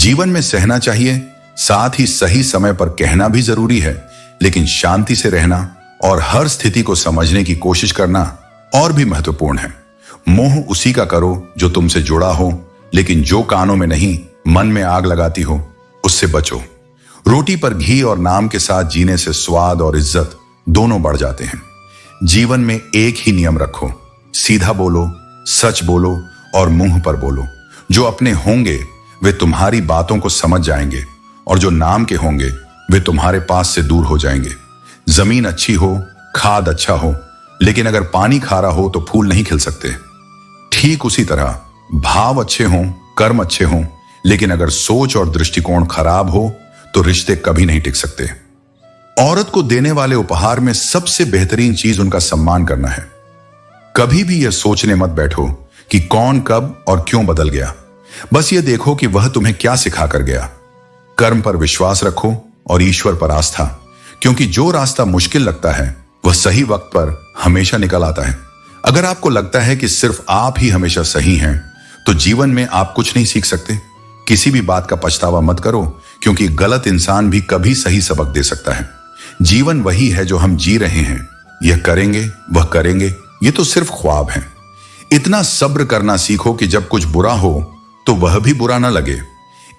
जीवन में सहना चाहिए, साथ ही सही समय पर कहना भी जरूरी है, लेकिन शांति से रहना और हर स्थिति को समझने की कोशिश करना और भी महत्वपूर्ण है। मोह उसी का करो जो तुमसे जुड़ा हो, लेकिन जो कानों में नहीं मन में आग लगाती हो उससे बचो। रोटी पर घी और नाम के साथ जीने से स्वाद और इज्जत दोनों बढ़ जाते हैं। जीवन में एक ही नियम रखो, सीधा बोलो, सच बोलो और मुंह पर बोलो। जो अपने होंगे वे तुम्हारी बातों को समझ जाएंगे और जो नाम के होंगे वे तुम्हारे पास से दूर हो जाएंगे। जमीन अच्छी हो, खाद अच्छा हो, लेकिन अगर पानी खारा हो तो फूल नहीं खिल सकते। ठीक उसी तरह भाव अच्छे हों, कर्म अच्छे हों, लेकिन अगर सोच और दृष्टिकोण खराब हो तो रिश्ते कभी नहीं टिक सकते। औरत को देने वाले उपहार में सबसे बेहतरीन चीज उनका सम्मान करना है। कभी भी यह सोचने मत बैठो कि कौन कब और क्यों बदल गया। बस ये देखो कि वह तुम्हें क्या सिखा कर गया। कर्म पर विश्वास रखो और ईश्वर पर आस्था, क्योंकि जो रास्ता मुश्किल लगता है वह सही वक्त पर हमेशा निकल आता है। अगर आपको लगता है कि सिर्फ आप ही हमेशा सही हैं, तो जीवन में आप कुछ नहीं सीख सकते। किसी भी बात का पछतावा मत करो, क्योंकि गलत इंसान भी कभी सही सबक दे सकता है। जीवन वही है जो हम जी रहे हैं। यह करेंगे, वह करेंगे, ये तो सिर्फ ख्वाब है। इतना सब्र करना सीखो कि जब कुछ बुरा हो तो वह भी बुरा ना लगे।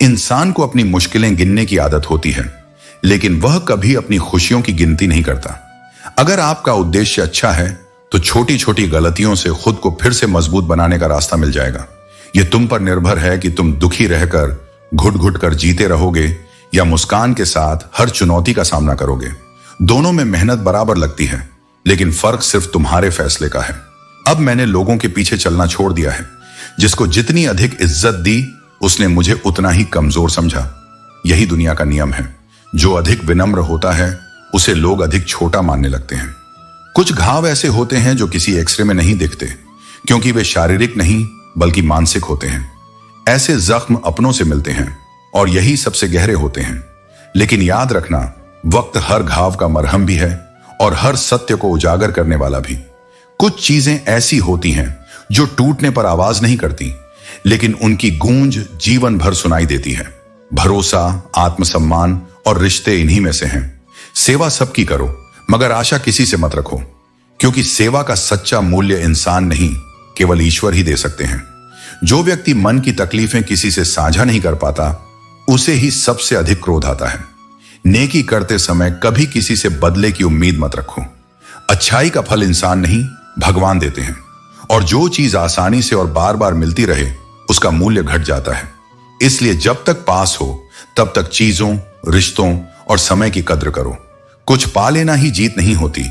इंसान को अपनी मुश्किलें गिनने की आदत होती है, लेकिन वह कभी अपनी खुशियों की गिनती नहीं करता। अगर आपका उद्देश्य अच्छा है तो छोटी छोटी गलतियों से खुद को फिर से मजबूत बनाने का रास्ता मिल जाएगा। यह तुम पर निर्भर है कि तुम दुखी रहकर घुट घुट कर जीते रहोगे या मुस्कान के साथ हर चुनौती का सामना करोगे। दोनों में मेहनत बराबर लगती है, लेकिन फर्क सिर्फ तुम्हारे फैसले का है। अब मैंने लोगों के पीछे चलना छोड़ दिया है। जिसको जितनी अधिक इज्जत दी उसने मुझे उतना ही कमजोर समझा। यही दुनिया का नियम है। जो अधिक विनम्र होता है उसे लोग अधिक छोटा मानने लगते हैं। कुछ घाव ऐसे होते हैं जो किसी एक्सरे में नहीं दिखते, क्योंकि वे शारीरिक नहीं बल्कि मानसिक होते हैं। ऐसे जख्म अपनों से मिलते हैं और यही सबसे गहरे होते हैं। लेकिन याद रखना, वक्त हर घाव का मरहम भी है और हर सत्य को उजागर करने वाला भी। कुछ चीजें ऐसी होती हैं जो टूटने पर आवाज नहीं करती, लेकिन उनकी गूंज जीवन भर सुनाई देती है। भरोसा, आत्मसम्मान और रिश्ते इन्हीं में से हैं। सेवा सबकी करो, मगर आशा किसी से मत रखो, क्योंकि सेवा का सच्चा मूल्य इंसान नहीं केवल ईश्वर ही दे सकते हैं। जो व्यक्ति मन की तकलीफें किसी से साझा नहीं कर पाता, उसे ही सबसे अधिक क्रोध आता है। नेकी करते समय कभी किसी से बदले की उम्मीद मत रखो। अच्छाई का फल इंसान नहीं भगवान देते हैं, और जो चीज आसानी से और बार बार मिलती रहे उसका मूल्य घट जाता है। इसलिए जब तक पास हो तब तक चीजों, रिश्तों और समय की कद्र करो। कुछ पा लेना ही जीत नहीं होती,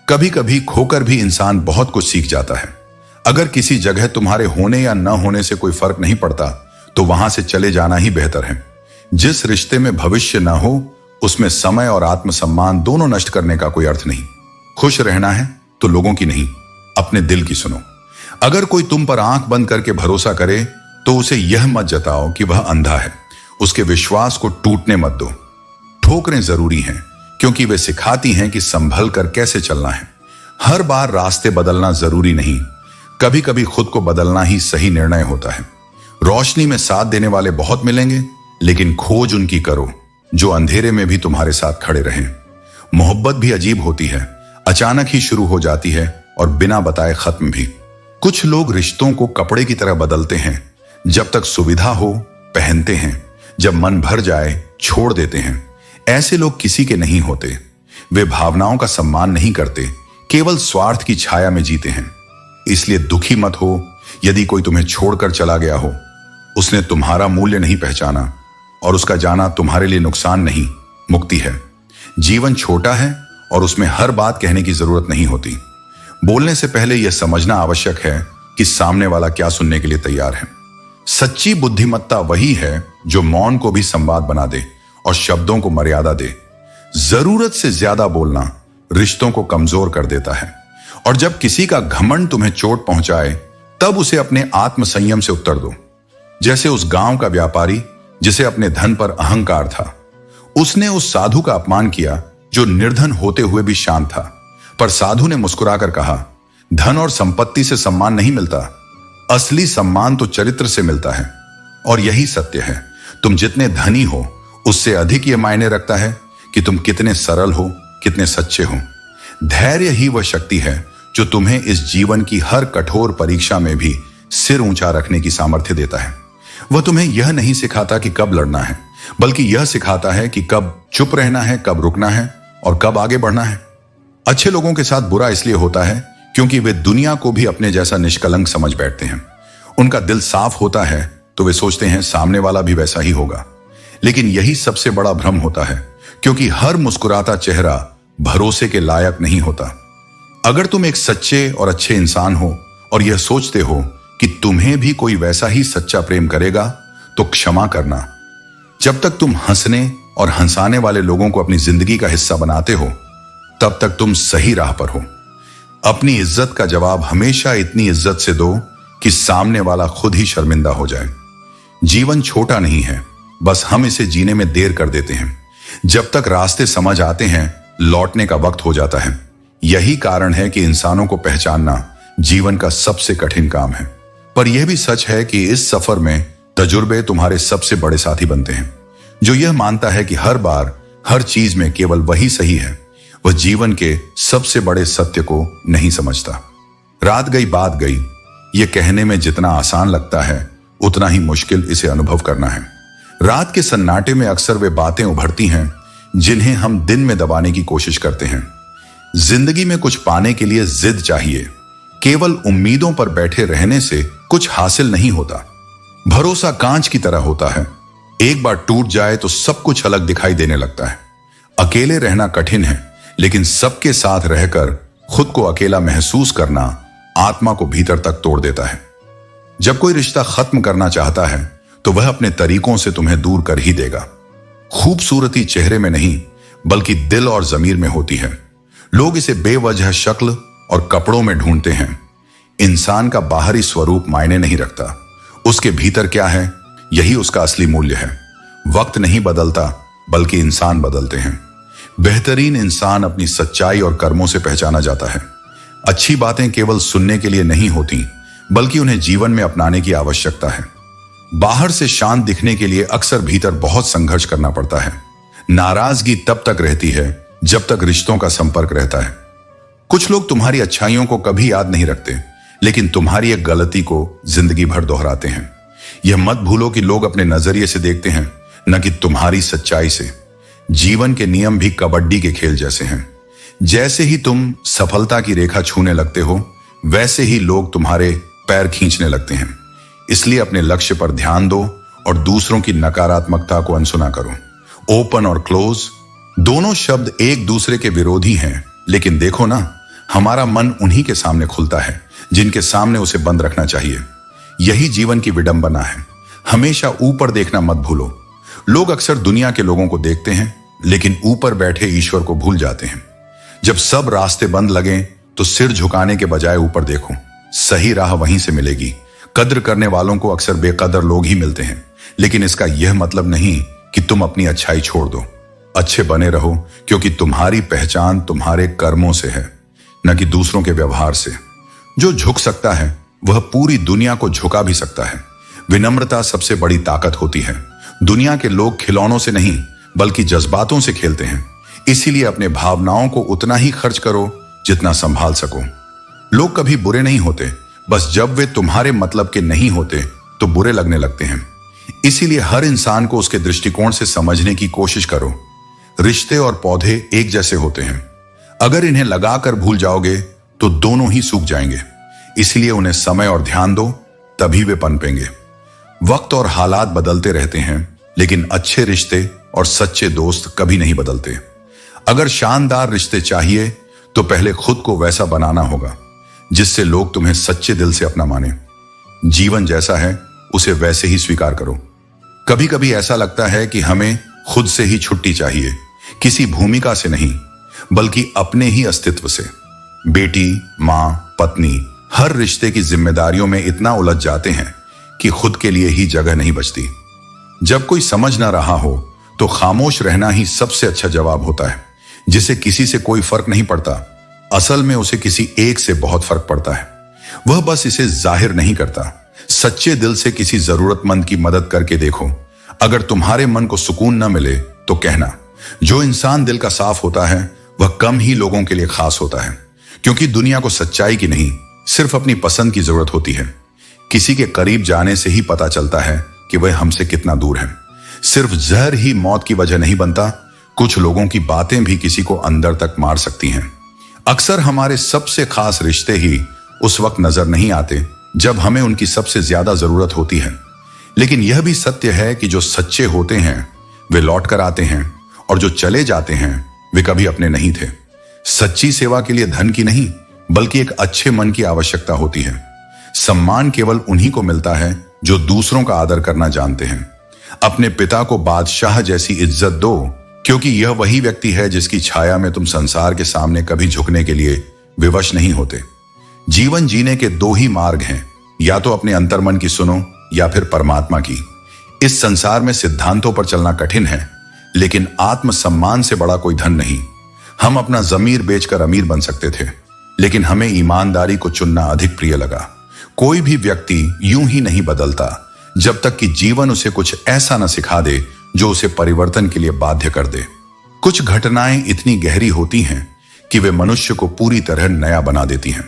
कभी कभी खोकर भी इंसान बहुत कुछ सीख जाता है। अगर किसी जगह तुम्हारे होने या न होने से कोई फर्क नहीं पड़ता तो वहां से चले जाना ही बेहतर है। जिस रिश्ते में भविष्य ना हो उसमें समय और आत्मसम्मान दोनों नष्ट करने का कोई अर्थ नहीं। खुश रहना है तो लोगों की नहीं, अपने दिल की सुनो। अगर कोई तुम पर आंख बंद करके भरोसा करे तो उसे यह मत जताओ कि वह अंधा है। उसके विश्वास को टूटने मत दो। ठोकरें जरूरी हैं, क्योंकि वे सिखाती हैं कि संभल कर कैसे चलना है। हर बार रास्ते बदलना जरूरी नहीं, कभी कभी खुद को बदलना ही सही निर्णय होता है। रोशनी में साथ देने वाले बहुत मिलेंगे, लेकिन खोज उनकी करो जो अंधेरे में भी तुम्हारे साथ खड़े रहें। मोहब्बत भी अजीब होती है, अचानक ही शुरू हो जाती है और बिना बताए खत्म भी। कुछ लोग रिश्तों को कपड़े की तरह बदलते हैं। जब तक सुविधा हो पहनते हैं, जब मन भर जाए छोड़ देते हैं। ऐसे लोग किसी के नहीं होते। वे भावनाओं का सम्मान नहीं करते, केवल स्वार्थ की छाया में जीते हैं। इसलिए दुखी मत हो यदि कोई तुम्हें छोड़कर चला गया हो। उसने तुम्हारा मूल्य नहीं पहचाना और उसका जाना तुम्हारे लिए नुकसान नहीं, मुक्ति है। जीवन छोटा है और उसमें हर बात कहने की जरूरत नहीं होती। बोलने से पहले यह समझना आवश्यक है कि सामने वाला क्या सुनने के लिए तैयार है। सच्ची बुद्धिमत्ता वही है जो मौन को भी संवाद बना दे और शब्दों को मर्यादा दे। जरूरत से ज्यादा बोलना रिश्तों को कमजोर कर देता है, और जब किसी का घमंड तुम्हें चोट पहुंचाए तब उसे अपने आत्मसंयम से उत्तर दो। जैसे उस गांव का व्यापारी जिसे अपने धन पर अहंकार था, उसने उस साधु का अपमान किया जो निर्धन होते हुए भी शांत था। पर साधु ने मुस्कुराकर कहा, धन और संपत्ति से सम्मान नहीं मिलता, असली सम्मान तो चरित्र से मिलता है। और यही सत्य है। तुम जितने धनी हो उससे अधिक यह मायने रखता है कि तुम कितने सरल हो, कितने सच्चे हो। धैर्य ही वह शक्ति है जो तुम्हें इस जीवन की हर कठोर परीक्षा में भी सिर ऊंचा रखने की सामर्थ्य देता है। वह तुम्हें यह नहीं सिखाता कि कब लड़ना है, बल्कि यह सिखाता है कि कब चुप रहना है, कब रुकना है और कब आगे बढ़ना है। अच्छे लोगों के साथ बुरा इसलिए होता है क्योंकि वे दुनिया को भी अपने जैसा निष्कलंक समझ बैठते हैं। उनका दिल साफ होता है तो वे सोचते हैं सामने वाला भी वैसा ही होगा। लेकिन यही सबसे बड़ा भ्रम होता है, क्योंकि हर मुस्कुराता चेहरा भरोसे के लायक नहीं होता। अगर तुम एक सच्चे और अच्छे इंसान हो और यह सोचते हो कि तुम्हें भी कोई वैसा ही सच्चा प्रेम करेगा, तो क्षमा करना। जब तक तुम हंसने और हंसाने वाले लोगों को अपनी जिंदगी का हिस्सा बनाते हो, तब तक तुम सही राह पर हो। अपनी इज्जत का जवाब हमेशा इतनी इज्जत से दो कि सामने वाला खुद ही शर्मिंदा हो जाए। जीवन छोटा नहीं है, बस हम इसे जीने में देर कर देते हैं। जब तक रास्ते समझ आते हैं, लौटने का वक्त हो जाता है। यही कारण है कि इंसानों को पहचानना जीवन का सबसे कठिन काम है। पर यह भी सच है कि इस सफर में तजुर्बे तुम्हारे सबसे बड़े साथी बनते हैं। जो यह मानता है कि हर बार हर चीज में केवल वही सही है, वह जीवन के सबसे बड़े सत्य को नहीं समझता। रात गई बात गई, यह कहने में जितना आसान लगता है, उतना ही मुश्किल इसे अनुभव करना है। रात के सन्नाटे में अक्सर वे बातें उभरती हैं जिन्हें हम दिन में दबाने की कोशिश करते हैं। जिंदगी में कुछ पाने के लिए जिद चाहिए। केवल उम्मीदों पर बैठे रहने से कुछ हासिल नहीं होता। भरोसा कांच की तरह होता है, एक बार टूट जाए तो सब कुछ अलग दिखाई देने लगता है। अकेले रहना कठिन है, लेकिन सबके साथ रहकर खुद को अकेला महसूस करना आत्मा को भीतर तक तोड़ देता है। जब कोई रिश्ता खत्म करना चाहता है तो वह अपने तरीकों से तुम्हें दूर कर ही देगा। खूबसूरती चेहरे में नहीं, बल्कि दिल और जमीर में होती है। लोग इसे बेवजह शक्ल और कपड़ों में ढूंढते हैं। इंसान का बाहरी स्वरूप मायने नहीं रखता, उसके भीतर क्या है यही उसका असली मूल्य है। वक्त नहीं बदलता, बल्कि इंसान बदलते हैं। बेहतरीन इंसान अपनी सच्चाई और कर्मों से पहचाना जाता है। अच्छी बातें केवल सुनने के लिए नहीं होती, बल्कि उन्हें जीवन में अपनाने की आवश्यकता है। बाहर से शांत दिखने के लिए अक्सर भीतर बहुत संघर्ष करना पड़ता है। नाराजगी तब तक रहती है जब तक रिश्तों का संपर्क रहता है। कुछ लोग तुम्हारी अच्छाइयों को कभी याद नहीं रखते, लेकिन तुम्हारी एक गलती को जिंदगी भर दोहराते हैं। यह मत भूलो कि लोग अपने नजरिए से देखते हैं, न कि तुम्हारी सच्चाई से। जीवन के नियम भी कबड्डी के खेल जैसे हैं। जैसे ही तुम सफलता की रेखा छूने लगते हो, वैसे ही लोग तुम्हारे पैर खींचने लगते हैं। इसलिए अपने लक्ष्य पर ध्यान दो और दूसरों की नकारात्मकता को अनसुना करो। ओपन और क्लोज दोनों शब्द एक दूसरे के विरोधी हैं, लेकिन देखो ना, हमारा मन उन्हीं के सामने खुलता है जिनके सामने उसे बंद रखना चाहिए। यही जीवन की विडंबना है। हमेशा ऊपर देखना मत भूलो। लोग अक्सर दुनिया के लोगों को देखते हैं, लेकिन ऊपर बैठे ईश्वर को भूल जाते हैं। जब सब रास्ते बंद लगें तो सिर झुकाने के बजाय ऊपर देखो। सही राह वहीं से मिलेगी। कद्र करने वालों को अक्सर बेकदर लोग ही मिलते हैं, लेकिन इसका यह मतलब नहीं कि तुम अपनी अच्छाई छोड़ दो। अच्छे बने रहो, क्योंकि तुम्हारी पहचान तुम्हारे कर्मों से है, न कि दूसरों के व्यवहार से। जो झुक सकता है वह पूरी दुनिया को झुका भी सकता है। विनम्रता सबसे बड़ी ताकत होती है। दुनिया के लोग खिलौनों से नहीं, बल्कि जज्बातों से खेलते हैं। इसीलिए अपने भावनाओं को उतना ही खर्च करो जितना संभाल सको। लोग कभी बुरे नहीं होते, बस जब वे तुम्हारे मतलब के नहीं होते तो बुरे लगने लगते हैं। इसीलिए हर इंसान को उसके दृष्टिकोण से समझने की कोशिश करो। रिश्ते और पौधे एक जैसे होते हैं। अगर इन्हें लगाकर भूल जाओगे तो दोनों ही सूख जाएंगे। इसलिए उन्हें समय और ध्यान दो, तभी वे पनपेंगे। वक्त और हालात बदलते रहते हैं, लेकिन अच्छे रिश्ते और सच्चे दोस्त कभी नहीं बदलते। अगर शानदार रिश्ते चाहिए तो पहले खुद को वैसा बनाना होगा जिससे लोग तुम्हें सच्चे दिल से अपना माने। जीवन जैसा है उसे वैसे ही स्वीकार करो। कभी कभी ऐसा लगता है कि हमें खुद से ही छुट्टी चाहिए, किसी भूमिका से नहीं, बल्कि अपने ही अस्तित्व से। बेटी, मां, पत्नी, हर रिश्ते की जिम्मेदारियों में इतना उलझ जाते हैं कि खुद के लिए ही जगह नहीं बचती। जब कोई समझ ना रहा हो तो खामोश रहना ही सबसे अच्छा जवाब होता है। जिसे किसी से कोई फर्क नहीं पड़ता, असल में उसे किसी एक से बहुत फर्क पड़ता है। वह बस इसे जाहिर नहीं करता। सच्चे दिल से किसी जरूरतमंद की मदद करके देखो। अगर तुम्हारे मन को सुकून न मिले तो कहना। जो इंसान दिल का साफ होता है वह कम ही लोगों के लिए खास होता है, क्योंकि दुनिया को सच्चाई की नहीं, सिर्फ अपनी पसंद की जरूरत होती है। किसी के करीब जाने से ही पता चलता है कि वह हमसे कितना दूर है। सिर्फ जहर ही मौत की वजह नहीं बनता, कुछ लोगों की बातें भी किसी को अंदर तक मार सकती हैं। अक्सर हमारे सबसे खास रिश्ते ही उस वक्त नजर नहीं आते जब हमें उनकी सबसे ज्यादा जरूरत होती है। लेकिन यह भी सत्य है कि जो सच्चे होते हैं वे लौट कर आते हैं, और जो चले जाते हैं वे कभी अपने नहीं थे। सच्ची सेवा के लिए धन की नहीं, बल्कि एक अच्छे मन की आवश्यकता होती है। सम्मान केवल उन्हीं को मिलता है जो दूसरों का आदर करना जानते हैं। अपने पिता को बादशाह जैसी इज्जत दो, क्योंकि यह वही व्यक्ति है जिसकी छाया में तुम संसार के सामने कभी झुकने के लिए विवश नहीं होते। जीवन जीने के दो ही मार्ग हैं, या तो अपने अंतर्मन की सुनो या फिर परमात्मा की। इस संसार में सिद्धांतों पर चलना कठिन है, लेकिन आत्मसम्मान से बड़ा कोई धन नहीं। हम अपना जमीर बेचकर अमीर बन सकते थे, लेकिन हमें ईमानदारी को चुनना अधिक प्रिय लगा। कोई भी व्यक्ति यूं ही नहीं बदलता जब तक कि जीवन उसे कुछ ऐसा न सिखा दे जो उसे परिवर्तन के लिए बाध्य कर दे। कुछ घटनाएं इतनी गहरी होती हैं कि वे मनुष्य को पूरी तरह नया बना देती हैं।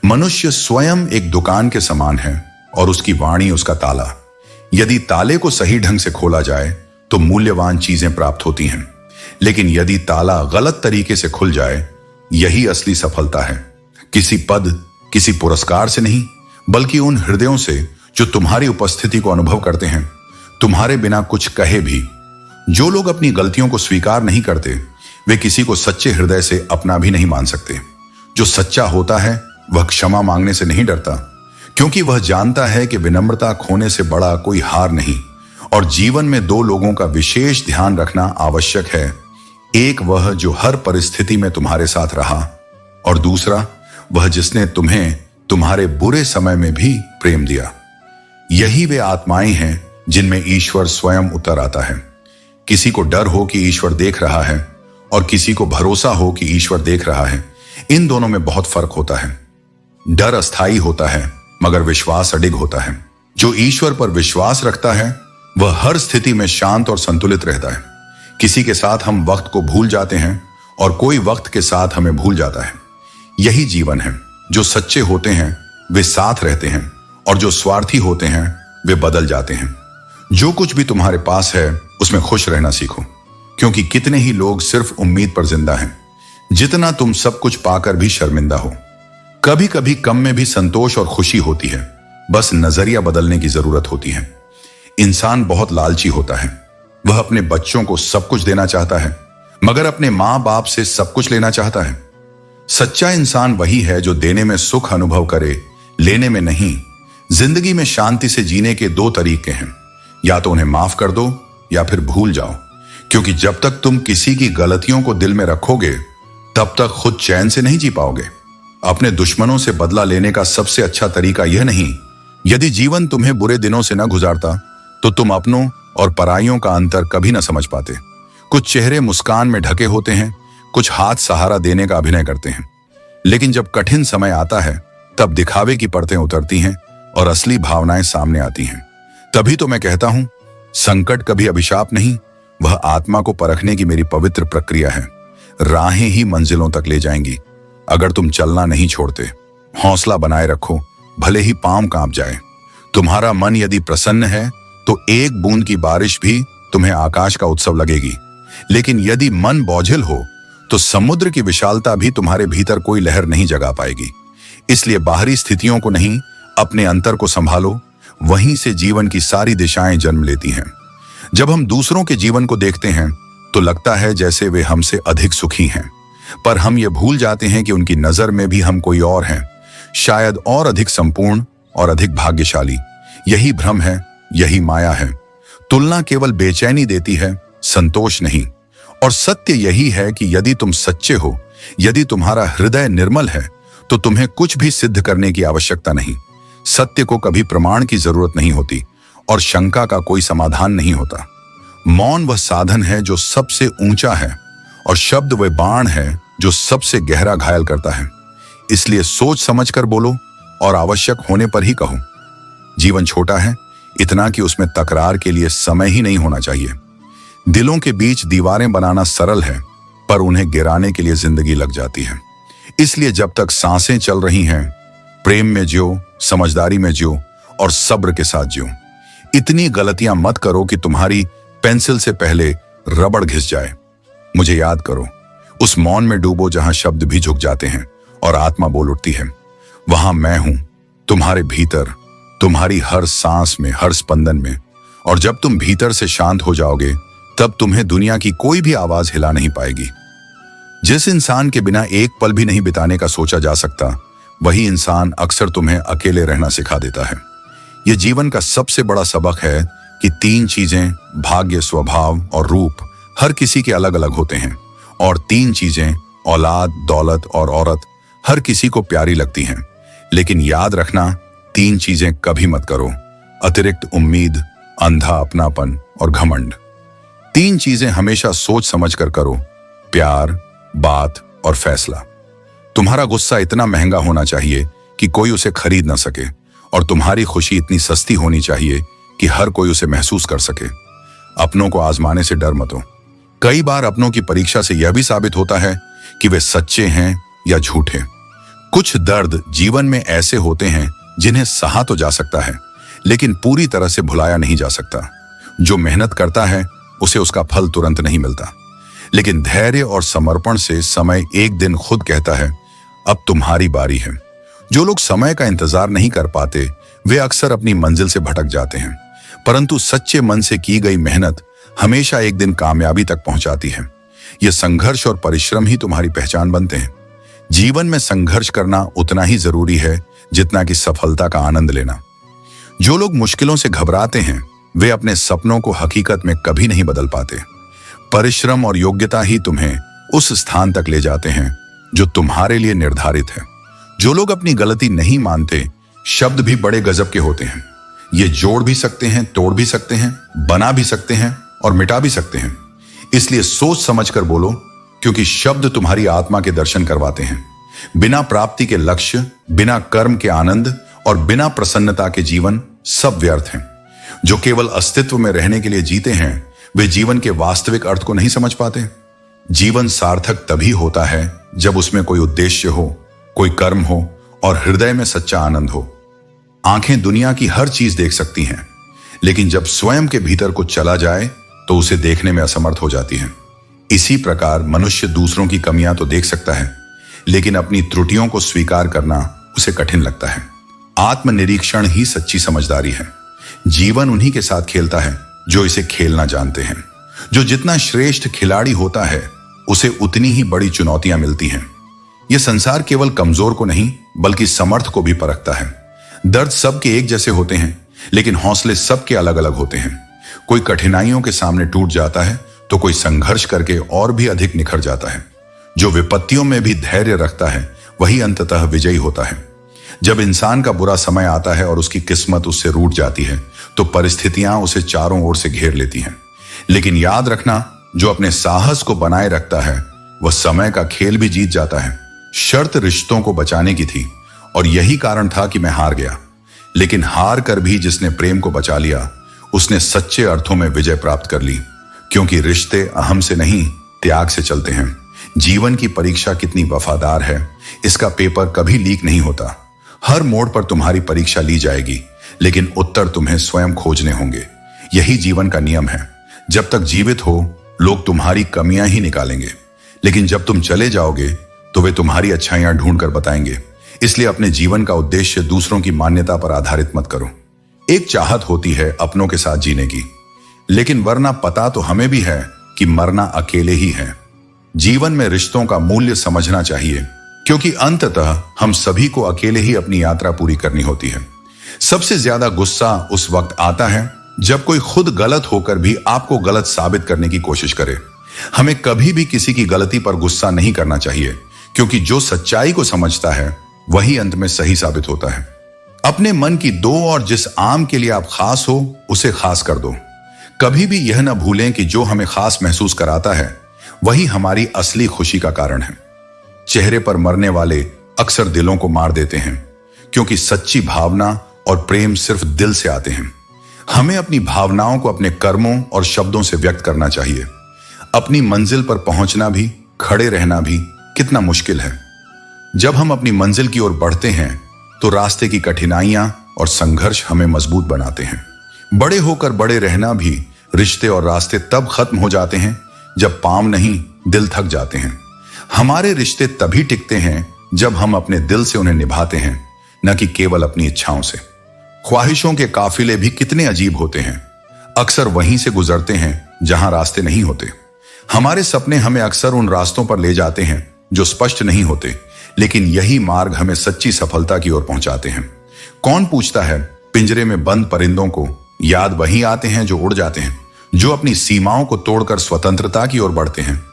मनुष्य स्वयं एक दुकान के समान है और उसकी वाणी उसका ताला। यदि ताले को सही ढंग से खोला जाए तो मूल्यवान चीजें प्राप्त होती हैं, लेकिन यदि ताला गलत तरीके से खुल जाए, यही असली सफलता है। किसी पद, किसी पुरस्कार से नहीं, बल्कि उन हृदयों से जो तुम्हारी उपस्थिति को अनुभव करते हैं, तुम्हारे बिना कुछ कहे भी। जो लोग अपनी गलतियों को स्वीकार नहीं करते, वे किसी को सच्चे हृदय से अपना भी नहीं मान सकते। जो सच्चा होता है वह क्षमा मांगने से नहीं डरता, क्योंकि वह जानता है कि विनम्रता खोने से बड़ा कोई हार नहीं। और जीवन में दो लोगों का विशेष ध्यान रखना आवश्यक है। एक वह जो हर परिस्थिति में तुम्हारे साथ रहा, और दूसरा वह जिसने तुम्हें तुम्हारे बुरे समय में भी प्रेम दिया। यही वे आत्माएं हैं जिनमें ईश्वर स्वयं उतर आता है। किसी को डर हो कि ईश्वर देख रहा है, और किसी को भरोसा हो कि ईश्वर देख रहा है। इन दोनों में बहुत फर्क होता है। डर अस्थायी होता है, मगर विश्वास अडिग होता है। जो ईश्वर पर विश्वास रखता है वह हर स्थिति में शांत और संतुलित रहता है। किसी के साथ हम वक्त को भूल जाते हैं, और कोई वक्त के साथ हमें भूल जाता है। यही जीवन है। जो सच्चे होते हैं वे साथ रहते हैं, और जो स्वार्थी होते हैं वे बदल जाते हैं। जो कुछ भी तुम्हारे पास है उसमें खुश रहना सीखो, क्योंकि कितने ही लोग सिर्फ उम्मीद पर जिंदा हैं। जितना तुम सब कुछ पाकर भी शर्मिंदा हो। कभी कभी कम में भी संतोष और खुशी होती है, बस नजरिया बदलने की जरूरत होती है। इंसान बहुत लालची होता है। वह अपने बच्चों को सब कुछ देना चाहता है, मगर अपने मां बाप से सब कुछ लेना चाहता है। सच्चा इंसान वही है जो देने में सुख अनुभव करे, लेने में नहीं। जिंदगी में शांति से जीने के दो तरीके हैं, या तो उन्हें माफ कर दो या फिर भूल जाओ। क्योंकि जब तक तुम किसी की गलतियों को दिल में रखोगे, तब तक खुद चैन से नहीं जी पाओगे। अपने दुश्मनों से बदला लेने का सबसे अच्छा तरीका यह नहीं। यदि जीवन तुम्हें बुरे दिनों से न गुजारता तो तुम अपनों और पराइयों का अंतर कभी न समझ पाते। कुछ चेहरे मुस्कान में ढके होते हैं, कुछ हाथ सहारा देने का अभिनय करते हैं, लेकिन जब कठिन समय आता है तब दिखावे की परतें उतरती हैं और असली भावनाएं सामने आती हैं। तभी तो मैं कहता हूं, संकट कभी अभिशाप नहीं, वह आत्मा को परखने की मेरी पवित्र प्रक्रिया है। राहें ही मंजिलों तक ले जाएंगी, अगर तुम चलना नहीं छोड़ते। हौसला बनाए रखो, भले ही पांव कांप जाए। तुम्हारा मन यदि प्रसन्न है तो एक बूंद की बारिश भी तुम्हें आकाश का उत्सव लगेगी, लेकिन यदि मन बोझिल हो तो समुद्र की विशालता भी तुम्हारे भीतर कोई लहर नहीं जगा पाएगी। इसलिए बाहरी स्थितियों को नहीं, अपने अंतर को संभालो। वहीं से जीवन की सारी दिशाएं जन्म लेती हैं। जब हम दूसरों के जीवन को देखते हैं तो लगता है जैसे वे हमसे अधिक सुखी हैं, पर हम ये भूल जाते हैं कि उनकी नजर में भी हम कोई और हैं, शायद और अधिक संपूर्ण और अधिक भाग्यशाली। यही भ्रम है, यही माया है। तुलना केवल बेचैनी देती है, संतोष नहीं। और सत्य यही है कि यदि तुम सच्चे हो, यदि तुम्हारा हृदय निर्मल है, तो तुम्हें कुछ भी सिद्ध करने की आवश्यकता नहीं। सत्य को कभी प्रमाण की जरूरत नहीं होती, और शंका का कोई समाधान नहीं होता। मौन वह साधन है जो सबसे ऊंचा है, और शब्द वह बाण है जो सबसे गहरा घायल करता है। इसलिए सोच समझकर बोलो और आवश्यक होने पर ही कहो। जीवन छोटा है, इतना कि उसमें तकरार के लिए समय ही नहीं होना चाहिए। दिलों के बीच दीवारें बनाना सरल है, पर उन्हें गिराने के लिए जिंदगी लग जाती है। इसलिए जब तक सांसें चल रही हैं, प्रेम में जियो, समझदारी में जियो और सब्र के साथ जियो। इतनी गलतियां मत करो कि तुम्हारी पेंसिल से पहले रबड़ घिस जाए। मुझे याद करो, उस मौन में डूबो जहां शब्द भी झुक जाते हैं और आत्मा बोल उठती है। वहां मैं हूं, तुम्हारे भीतर, तुम्हारी हर सांस में, हर स्पंदन में। और जब तुम भीतर से शांत हो जाओगे, तब तुम्हें दुनिया की कोई भी आवाज हिला नहीं पाएगी। जिस इंसान के बिना एक पल भी नहीं बिताने का सोचा जा सकता, वही इंसान अक्सर तुम्हें अकेले रहना सिखा देता है। यह जीवन का सबसे बड़ा सबक है कि 3 चीजें, भाग्य, स्वभाव और रूप, हर किसी के अलग अलग होते हैं। और 3 चीजें, औलाद, दौलत और औरत, हर किसी को प्यारी लगती हैं। लेकिन याद रखना, 3 चीजें कभी मत करो: अतिरिक्त उम्मीद, अंधा अपनापन और घमंड। 3 चीजें हमेशा सोच समझ कर करो: प्यार, बात और फैसला। तुम्हारा गुस्सा इतना महंगा होना चाहिए कि कोई उसे खरीद ना सके, और तुम्हारी खुशी इतनी सस्ती होनी चाहिए कि हर कोई उसे महसूस कर सके। अपनों को आजमाने से डर मत हो। कई बार अपनों की परीक्षा से यह भी साबित होता है कि वे सच्चे हैं या झूठे। कुछ दर्द जीवन में ऐसे होते हैं जिन्हें सहा तो जा सकता है, लेकिन पूरी तरह से भुलाया नहीं जा सकता। जो मेहनत करता है उसे उसका फल तुरंत नहीं मिलता, लेकिन धैर्य और समर्पण से समय एक दिन खुद कहता है, अब तुम्हारी बारी है। जो लोग समय का इंतजार नहीं कर पाते, वे अक्सर अपनी मंजिल से भटक जाते हैं, परंतु सच्चे मन से की गई मेहनत हमेशा एक दिन कामयाबी तक पहुंचाती है। यह संघर्ष और परिश्रम ही तुम्हारी पहचान बनते हैं। जीवन में संघर्ष करना उतना ही जरूरी है जितना कि सफलता का आनंद लेना। जो लोग मुश्किलों से घबराते हैं, वे अपने सपनों को हकीकत में कभी नहीं बदल पाते। परिश्रम और योग्यता ही तुम्हें उस स्थान तक ले जाते हैं जो तुम्हारे लिए निर्धारित है। जो लोग अपनी गलती नहीं मानते, शब्द भी बड़े गजब के होते हैं। ये जोड़ भी सकते हैं, तोड़ भी सकते हैं, बना भी सकते हैं और मिटा भी सकते हैं। इसलिए सोच समझ कर बोलो, क्योंकि शब्द तुम्हारी आत्मा के दर्शन करवाते हैं। बिना प्राप्ति के लक्ष्य, बिना कर्म के आनंद और बिना प्रसन्नता के जीवन सब व्यर्थ हैं। जो केवल अस्तित्व में रहने के लिए जीते हैं, वे जीवन के वास्तविक अर्थ को नहीं समझ पाते। जीवन सार्थक तभी होता है जब उसमें कोई उद्देश्य हो, कोई कर्म हो और हृदय में सच्चा आनंद हो। आंखें दुनिया की हर चीज देख सकती हैं, लेकिन जब स्वयं के भीतर कुछ चला जाए तो उसे देखने में असमर्थ हो जाती हैं। इसी प्रकार मनुष्य दूसरों की कमियां तो देख सकता है, लेकिन अपनी त्रुटियों को स्वीकार करना उसे कठिन लगता है। आत्मनिरीक्षण ही सच्ची समझदारी है। जीवन उन्हीं के साथ खेलता है जो इसे खेलना जानते हैं। जो जितना श्रेष्ठ खिलाड़ी होता है, उसे उतनी ही बड़ी चुनौतियां मिलती हैं। यह संसार केवल कमजोर को नहीं, बल्कि समर्थ को भी परखता है। दर्द सबके एक जैसे होते हैं, लेकिन हौसले सबके अलग अलग होते हैं। कोई कठिनाइयों के सामने टूट जाता है, तो कोई संघर्ष करके और भी अधिक निखर जाता है। जो विपत्तियों में भी धैर्य रखता है, वही अंततः विजयी होता है। जब इंसान का बुरा समय आता है और उसकी किस्मत उससे रूठ जाती है, तो परिस्थितियां उसे चारों ओर से घेर लेती हैं। लेकिन याद रखना, जो अपने साहस को बनाए रखता है, वह समय का खेल भी जीत जाता है। शर्त रिश्तों को बचाने की थी, और यही कारण था कि मैं हार गया। लेकिन हार कर भी जिसने प्रेम को बचा लिया, उसने सच्चे अर्थों में विजय प्राप्त कर ली। क्योंकि रिश्ते अहम से नहीं, त्याग से चलते हैं। जीवन की परीक्षा कितनी वफादार है, इसका पेपर कभी लीक नहीं होता। हर मोड़ पर तुम्हारी परीक्षा ली जाएगी, लेकिन उत्तर तुम्हें स्वयं खोजने होंगे। यही जीवन का नियम है। जब तक जीवित हो, लोग तुम्हारी कमियां ही निकालेंगे, लेकिन जब तुम चले जाओगे तो वे तुम्हारी अच्छाइयां ढूंढ कर बताएंगे। इसलिए अपने जीवन का उद्देश्य दूसरों की मान्यता पर आधारित मत करो। एक चाहत होती है अपनों के साथ जीने की, लेकिन वरना पता तो हमें भी है कि मरना अकेले ही है। जीवन में रिश्तों का मूल्य समझना चाहिए, क्योंकि अंततः हम सभी को अकेले ही अपनी यात्रा पूरी करनी होती है। सबसे ज्यादा गुस्सा उस वक्त आता है जब कोई खुद गलत होकर भी आपको गलत साबित करने की कोशिश करे। हमें कभी भी किसी की गलती पर गुस्सा नहीं करना चाहिए, क्योंकि जो सच्चाई को समझता है वही अंत में सही साबित होता है। अपने मन की दो, और जिस आम के लिए आप खास हो उसे खास कर दो। कभी भी यह न भूलें कि जो हमें खास महसूस कराता है, वही हमारी असली खुशी का कारण है। चेहरे पर मरने वाले अक्सर दिलों को मार देते हैं, क्योंकि सच्ची भावना और प्रेम सिर्फ दिल से आते हैं। हमें अपनी भावनाओं को अपने कर्मों और शब्दों से व्यक्त करना चाहिए। अपनी मंजिल पर पहुंचना भी, खड़े रहना भी कितना मुश्किल है। जब हम अपनी मंजिल की ओर बढ़ते हैं तो रास्ते की कठिनाइयां और संघर्ष हमें मजबूत बनाते हैं। बड़े होकर बड़े रहना भी, रिश्ते और रास्ते तब खत्म हो जाते हैं जब पांव नहीं, दिल थक जाते हैं। हमारे रिश्ते तभी टिकते हैं जब हम अपने दिल से उन्हें निभाते हैं, न कि केवल अपनी इच्छाओं से। ख्वाहिशों के काफिले भी कितने अजीब होते हैं, अक्सर वहीं से गुजरते हैं जहां रास्ते नहीं होते। हमारे सपने हमें अक्सर उन रास्तों पर ले जाते हैं जो स्पष्ट नहीं होते, लेकिन यही मार्ग हमें सच्ची सफलता की ओर पहुंचाते हैं। कौन पूछता है, पिंजरे में बंद परिंदों को याद वही आते हैं जो उड़ जाते हैं। जो अपनी सीमाओं को तोड़कर स्वतंत्रता की ओर बढ़ते हैं,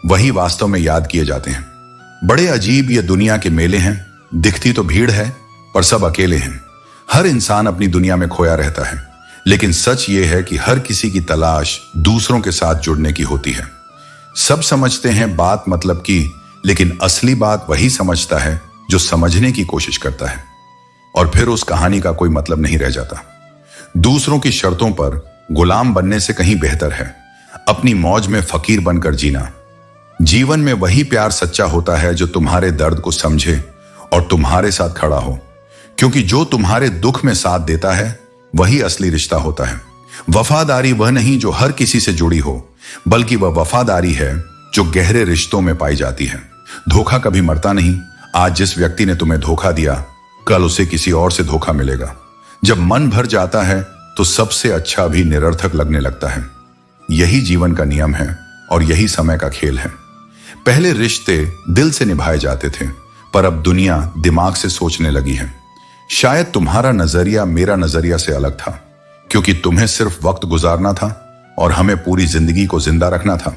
वही वास्तव में याद किए जाते हैं। बड़े अजीब ये दुनिया के मेले हैं। दिखती तो भीड़ है, पर सब अकेले हैं। हर इंसान अपनी दुनिया में खोया रहता है, लेकिन सच ये है कि हर किसी की तलाश दूसरों के साथ जुड़ने की होती है। सब समझते हैं बात मतलब की, लेकिन असली बात वही समझता है जो समझने की कोशिश करता है, और फिर उस कहानी का कोई मतलब नहीं रह जाता। दूसरों की शर्तों पर गुलाम बनने से कहीं बेहतर है अपनी मौज में फकीर बनकर जीना। जीवन में वही प्यार सच्चा होता है जो तुम्हारे दर्द को समझे और तुम्हारे साथ खड़ा हो, क्योंकि जो तुम्हारे दुख में साथ देता है वही असली रिश्ता होता है। वफादारी वह नहीं जो हर किसी से जुड़ी हो, बल्कि वह वफादारी है जो गहरे रिश्तों में पाई जाती है। धोखा कभी मरता नहीं। आज जिस व्यक्ति ने तुम्हें धोखा दिया, कल उसे किसी और से धोखा मिलेगा। जब मन भर जाता है तो सबसे अच्छा भी निरर्थक लगने लगता है। यही जीवन का नियम है और यही समय का खेल है। पहले रिश्ते दिल से निभाए जाते थे, पर अब दुनिया दिमाग से सोचने लगी है। शायद तुम्हारा नजरिया मेरा नजरिया से अलग था, क्योंकि तुम्हें सिर्फ वक्त गुजारना था और हमें पूरी जिंदगी को जिंदा रखना था।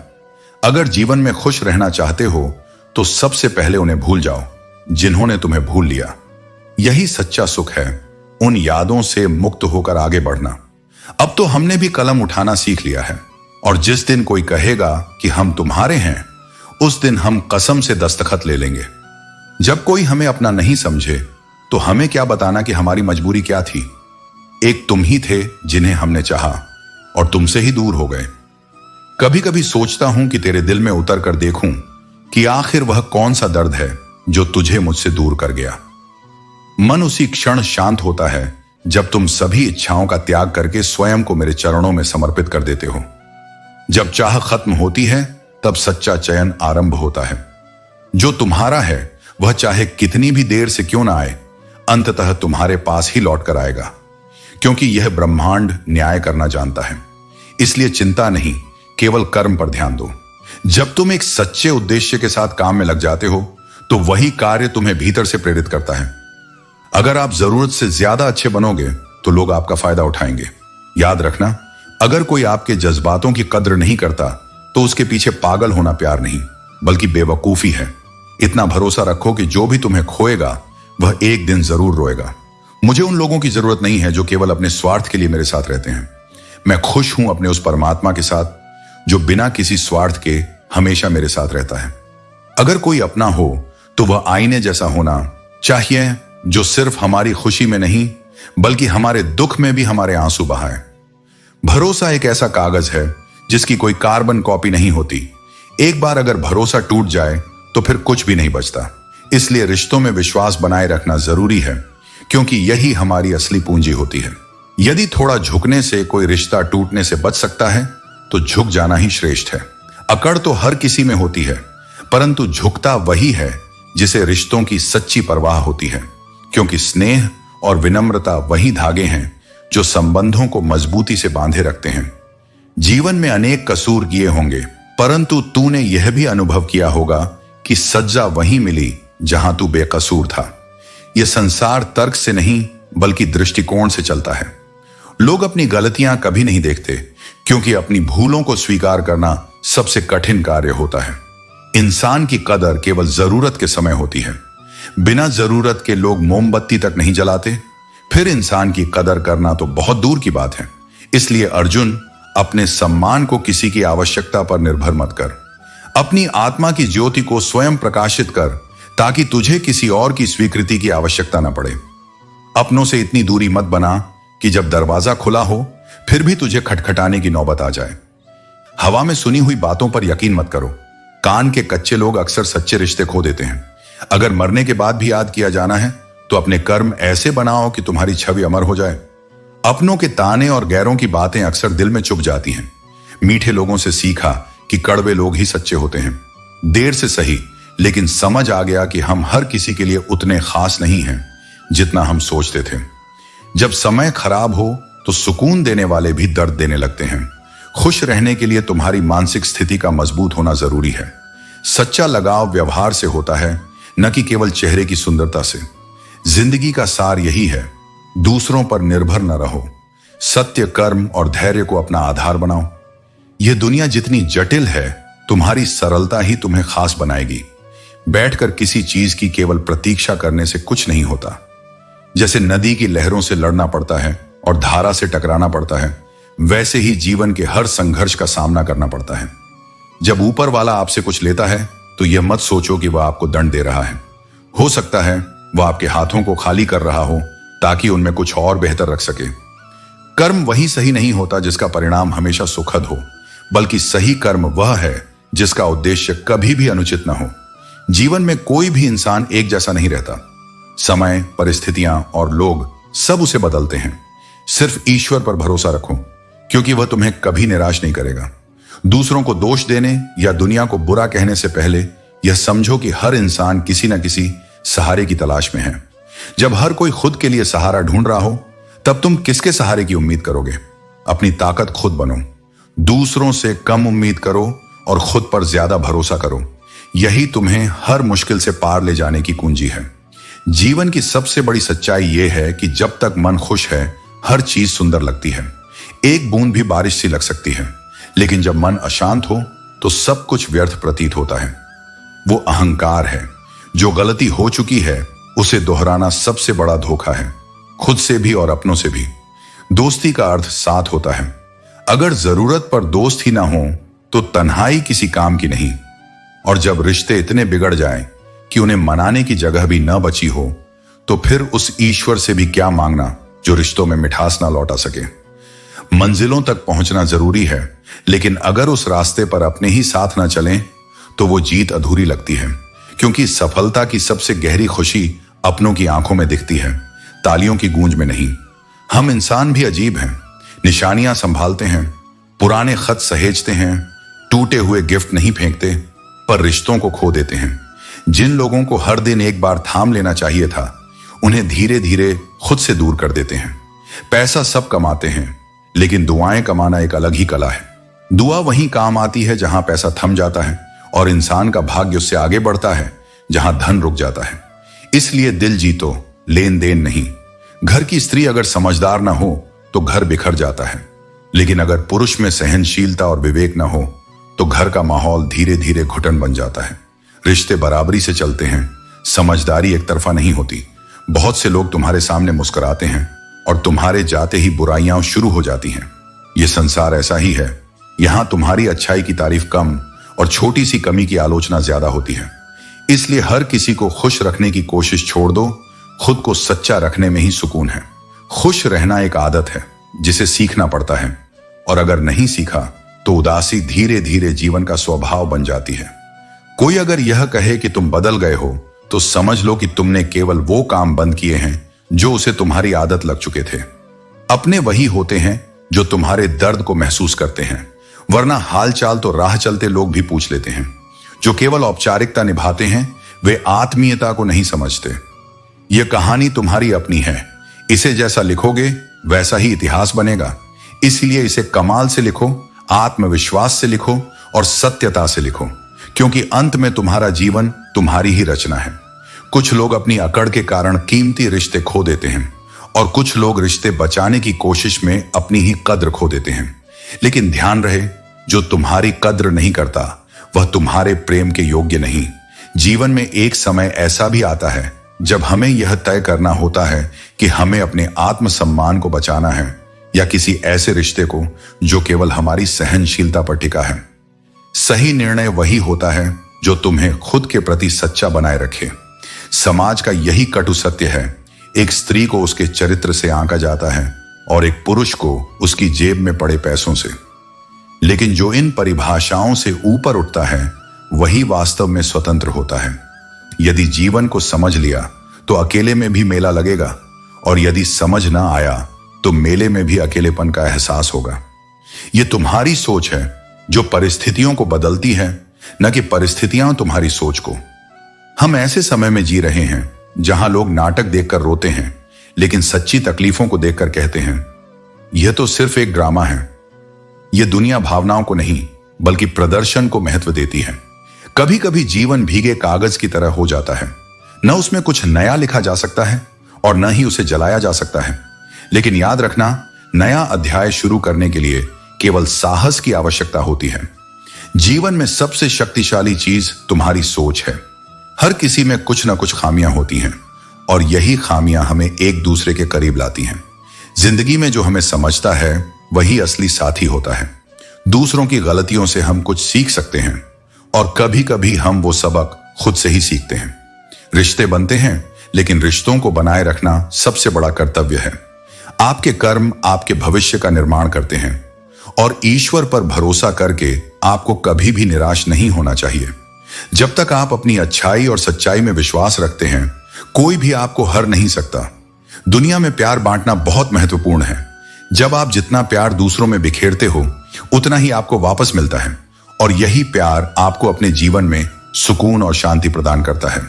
अगर जीवन में खुश रहना चाहते हो तो सबसे पहले उन्हें भूल जाओ जिन्होंने तुम्हें भूल लिया। यही सच्चा सुख है, उन यादों से मुक्त होकर आगे बढ़ना। अब तो हमने भी कलम उठाना सीख लिया है, और जिस दिन कोई कहेगा कि हम तुम्हारे हैं, उस दिन हम कसम से दस्तखत ले लेंगे। जब कोई हमें अपना नहीं समझे तो हमें क्या बताना कि हमारी मजबूरी क्या थी। एक तुम ही थे जिन्हें हमने चाहा और तुमसे ही दूर हो गए। कभी कभी सोचता हूं कि तेरे दिल में उतर कर देखूं कि आखिर वह कौन सा दर्द है जो तुझे मुझसे दूर कर गया। मन उसी क्षण शांत होता है जब तुम सभी इच्छाओं का त्याग करके स्वयं को मेरे चरणों में समर्पित कर देते हो। जब चाह खत्म होती है तब सच्चा चयन आरंभ होता है। जो तुम्हारा है वह चाहे कितनी भी देर से क्यों ना आए, अंततः तुम्हारे पास ही लौट कर आएगा, क्योंकि यह ब्रह्मांड न्याय करना जानता है। इसलिए चिंता नहीं, केवल कर्म पर ध्यान दो। जब तुम एक सच्चे उद्देश्य के साथ काम में लग जाते हो तो वही कार्य तुम्हें भीतर से प्रेरित करता है। अगर आप जरूरत से ज्यादा अच्छे बनोगे तो लोग आपका फायदा उठाएंगे। याद रखना, अगर कोई आपके जज्बातों की कद्र नहीं करता तो उसके पीछे पागल होना प्यार नहीं, बल्कि बेवकूफी है। इतना भरोसा रखो कि जो भी तुम्हें खोएगा वह एक दिन जरूर रोएगा। मुझे उन लोगों की जरूरत नहीं है जो केवल अपने स्वार्थ के लिए मेरे साथ रहते हैं। मैं खुश हूं अपने उस परमात्मा के साथ जो बिना किसी स्वार्थ के हमेशा मेरे साथ रहता है। अगर कोई अपना हो तो वह आईने जैसा होना चाहिए, जो सिर्फ हमारी खुशी में नहीं बल्कि हमारे दुख में भी हमारे आंसू बहाए। भरोसा एक ऐसा कागज है जिसकी कोई कार्बन कॉपी नहीं होती। एक बार अगर भरोसा टूट जाए तो फिर कुछ भी नहीं बचता। इसलिए रिश्तों में विश्वास बनाए रखना जरूरी है, क्योंकि यही हमारी असली पूंजी होती है। यदि थोड़ा झुकने से कोई रिश्ता टूटने से बच सकता है तो झुक जाना ही श्रेष्ठ है। अकड़ तो हर किसी में होती है, परंतु झुकता वही है जिसे रिश्तों की सच्ची परवाह होती है, क्योंकि स्नेह और विनम्रता वही धागे हैं जो संबंधों को मजबूती से बांधे रखते हैं। जीवन में अनेक कसूर किए होंगे, परंतु तूने यह भी अनुभव किया होगा कि सज्जा वहीं मिली जहां तू बेकसूर था। यह संसार तर्क से नहीं बल्कि दृष्टिकोण से चलता है। लोग अपनी गलतियां कभी नहीं देखते, क्योंकि अपनी भूलों को स्वीकार करना सबसे कठिन कार्य होता है। इंसान की कदर केवल जरूरत के समय होती है। बिना जरूरत के लोग मोमबत्ती तक नहीं जलाते, फिर इंसान की कदर करना तो बहुत दूर की बात है। इसलिए अर्जुन, अपने सम्मान को किसी की आवश्यकता पर निर्भर मत कर। अपनी आत्मा की ज्योति को स्वयं प्रकाशित कर, ताकि तुझे किसी और की स्वीकृति की आवश्यकता न पड़े। अपनों से इतनी दूरी मत बना कि जब दरवाजा खुला हो फिर भी तुझे खटखटाने की नौबत आ जाए। हवा में सुनी हुई बातों पर यकीन मत करो। कान के कच्चे लोग अक्सर सच्चे रिश्ते खो देते हैं। अगर मरने के बाद भी याद किया जाना है तो अपने कर्म ऐसे बनाओ कि तुम्हारी छवि अमर हो जाए। अपनों के ताने और गैरों की बातें अक्सर दिल में चुभ जाती हैं। मीठे लोगों से सीखा कि कड़वे लोग ही सच्चे होते हैं। देर से सही, लेकिन समझ आ गया कि हम हर किसी के लिए उतने खास नहीं हैं जितना हम सोचते थे। जब समय खराब हो तो सुकून देने वाले भी दर्द देने लगते हैं। खुश रहने के लिए तुम्हारी मानसिक स्थिति का मजबूत होना जरूरी है। सच्चा लगाव व्यवहार से होता है, न कि केवल चेहरे की सुंदरता से। जिंदगी का सार यही है, दूसरों पर निर्भर न रहो। सत्य, कर्म और धैर्य को अपना आधार बनाओ। यह दुनिया जितनी जटिल है, तुम्हारी सरलता ही तुम्हें खास बनाएगी। बैठकर किसी चीज की केवल प्रतीक्षा करने से कुछ नहीं होता। जैसे नदी की लहरों से लड़ना पड़ता है और धारा से टकराना पड़ता है, वैसे ही जीवन के हर संघर्ष का सामना करना पड़ता है। जब ऊपर वाला आपसे कुछ लेता है तो यह मत सोचो कि वह आपको दंड दे रहा है। हो सकता है वह आपके हाथों को खाली कर रहा हो ताकि उनमें कुछ और बेहतर रख सके। कर्म वही सही नहीं होता जिसका परिणाम हमेशा सुखद हो, बल्कि सही कर्म वह है जिसका उद्देश्य कभी भी अनुचित न हो। जीवन में कोई भी इंसान एक जैसा नहीं रहता। समय, परिस्थितियां और लोग सब उसे बदलते हैं। सिर्फ ईश्वर पर भरोसा रखो, क्योंकि वह तुम्हें कभी निराश नहीं करेगा। दूसरों को दोष देने या दुनिया को बुरा कहने से पहले यह समझो कि हर इंसान किसी न किसी सहारे की तलाश में है। जब हर कोई खुद के लिए सहारा ढूंढ रहा हो, तब तुम किसके सहारे की उम्मीद करोगे? अपनी ताकत खुद बनो। दूसरों से कम उम्मीद करो और खुद पर ज्यादा भरोसा करो। यही तुम्हें हर मुश्किल से पार ले जाने की कुंजी है। जीवन की सबसे बड़ी सच्चाई यह है कि जब तक मन खुश है, हर चीज सुंदर लगती है। एक बूंद भी बारिश सी लग सकती है, लेकिन जब मन अशांत हो तो सब कुछ व्यर्थ प्रतीत होता है। वो अहंकार है। जो गलती हो चुकी है उसे दोहराना सबसे बड़ा धोखा है, खुद से भी और अपनों से भी। दोस्ती का अर्थ साथ होता है। अगर जरूरत पर दोस्त ही ना हो तो तन्हाई किसी काम की नहीं। और जब रिश्ते इतने बिगड़ जाएं कि उन्हें मनाने की जगह भी न बची हो, तो फिर उस ईश्वर से भी क्या मांगना जो रिश्तों में मिठास ना लौटा सके। मंजिलों तक पहुंचना जरूरी है, लेकिन अगर उस रास्ते पर अपने ही साथ ना चलें तो वो जीत अधूरी लगती है। क्योंकि सफलता की सबसे गहरी खुशी अपनों की आंखों में दिखती है, तालियों की गूंज में नहीं। हम इंसान भी अजीब हैं। निशानियां संभालते हैं, पुराने खत सहेजते हैं, टूटे हुए गिफ्ट नहीं फेंकते, पर रिश्तों को खो देते हैं। जिन लोगों को हर दिन एक बार थाम लेना चाहिए था, उन्हें धीरे धीरे खुद से दूर कर देते हैं। पैसा सब कमाते हैं, लेकिन दुआएं कमाना एक अलग ही कला है। दुआ वहीं काम आती है जहां पैसा थम जाता है, और इंसान का भाग्य उससे आगे बढ़ता है जहां धन रुक जाता है। इसलिए दिल जीतो, लेन देन नहीं। घर की स्त्री अगर समझदार ना हो तो घर बिखर जाता है, लेकिन अगर पुरुष में सहनशीलता और विवेक ना हो तो घर का माहौल धीरे धीरे घुटन बन जाता है। रिश्ते बराबरी से चलते हैं, समझदारी एक तरफा नहीं होती। बहुत से लोग तुम्हारे सामने मुस्कुराते हैं और तुम्हारे जाते ही बुराइयां शुरू हो जाती हैं। यह संसार ऐसा ही है। यहां तुम्हारी अच्छाई की तारीफ कम और छोटी सी कमी की आलोचना ज्यादा होती है। इसलिए हर किसी को खुश रखने की कोशिश छोड़ दो। खुद को सच्चा रखने में ही सुकून है। खुश रहना एक आदत है जिसे सीखना पड़ता है, और अगर नहीं सीखा तो उदासी धीरे धीरे जीवन का स्वभाव बन जाती है। कोई अगर यह कहे कि तुम बदल गए हो तो समझ लो कि तुमने केवल वो काम बंद किए हैं जो उसे तुम्हारी आदत लग चुके थे। अपने वही होते हैं जो तुम्हारे दर्द को महसूस करते हैं, वरना हालचाल तो राह चलते लोग भी पूछ लेते हैं। जो केवल औपचारिकता निभाते हैं वे आत्मीयता को नहीं समझते। यह कहानी तुम्हारी अपनी है। इसे जैसा लिखोगे वैसा ही इतिहास बनेगा। इसलिए इसे कमाल से लिखो, आत्मविश्वास से लिखो और सत्यता से लिखो, क्योंकि अंत में तुम्हारा जीवन तुम्हारी ही रचना है। कुछ लोग अपनी अकड़ के कारण कीमती रिश्ते खो देते हैं, और कुछ लोग रिश्ते बचाने की कोशिश में अपनी ही कद्र खो देते हैं। लेकिन ध्यान रहे, जो तुम्हारी कद्र नहीं करता वह तुम्हारे प्रेम के योग्य नहीं। जीवन में एक समय ऐसा भी आता है जब हमें यह तय करना होता है कि हमें अपने आत्मसम्मान को बचाना है या किसी ऐसे रिश्ते को जो केवल हमारी सहनशीलता पर टिका है। सही निर्णय वही होता है जो तुम्हें खुद के प्रति सच्चा बनाए रखे। समाज का यही कटु सत्य है, एक स्त्री को उसके चरित्र से आंका जाता है और एक पुरुष को उसकी जेब में पड़े पैसों से। लेकिन जो इन परिभाषाओं से ऊपर उठता है वही वास्तव में स्वतंत्र होता है। यदि जीवन को समझ लिया तो अकेले में भी मेला लगेगा, और यदि समझ ना आया तो मेले में भी अकेलेपन का एहसास होगा। यह तुम्हारी सोच है जो परिस्थितियों को बदलती है, न कि परिस्थितियां तुम्हारी सोच को। हम ऐसे समय में जी रहे हैं जहां लोग नाटक देखकर रोते हैं, लेकिन सच्ची तकलीफों को देखकर कहते हैं यह तो सिर्फ एक ड्रामा है। यह दुनिया भावनाओं को नहीं बल्कि प्रदर्शन को महत्व देती है। कभी कभी जीवन भीगे कागज की तरह हो जाता है, न उसमें कुछ नया लिखा जा सकता है और न ही उसे जलाया जा सकता है। लेकिन याद रखना, नया अध्याय शुरू करने के लिए केवल साहस की आवश्यकता होती है। जीवन में सबसे शक्तिशाली चीज तुम्हारी सोच है। हर किसी में कुछ ना कुछ खामियां होती हैं, और यही खामियां हमें एक दूसरे के करीब लाती हैं। जिंदगी में जो हमें समझता है वही असली साथी होता है। दूसरों की गलतियों से हम कुछ सीख सकते हैं, और कभी कभी हम वो सबक खुद से ही सीखते हैं। रिश्ते बनते हैं, लेकिन रिश्तों को बनाए रखना सबसे बड़ा कर्तव्य है। आपके कर्म आपके भविष्य का निर्माण करते हैं, और ईश्वर पर भरोसा करके आपको कभी भी निराश नहीं होना चाहिए। जब तक आप अपनी अच्छाई और सच्चाई में विश्वास रखते हैं, कोई भी आपको हर नहीं सकता। दुनिया में प्यार बांटना बहुत महत्वपूर्ण है। जब आप जितना प्यार दूसरों में बिखेरते हो, उतना ही आपको वापस मिलता है, और यही प्यार आपको अपने जीवन में सुकून और शांति प्रदान करता है।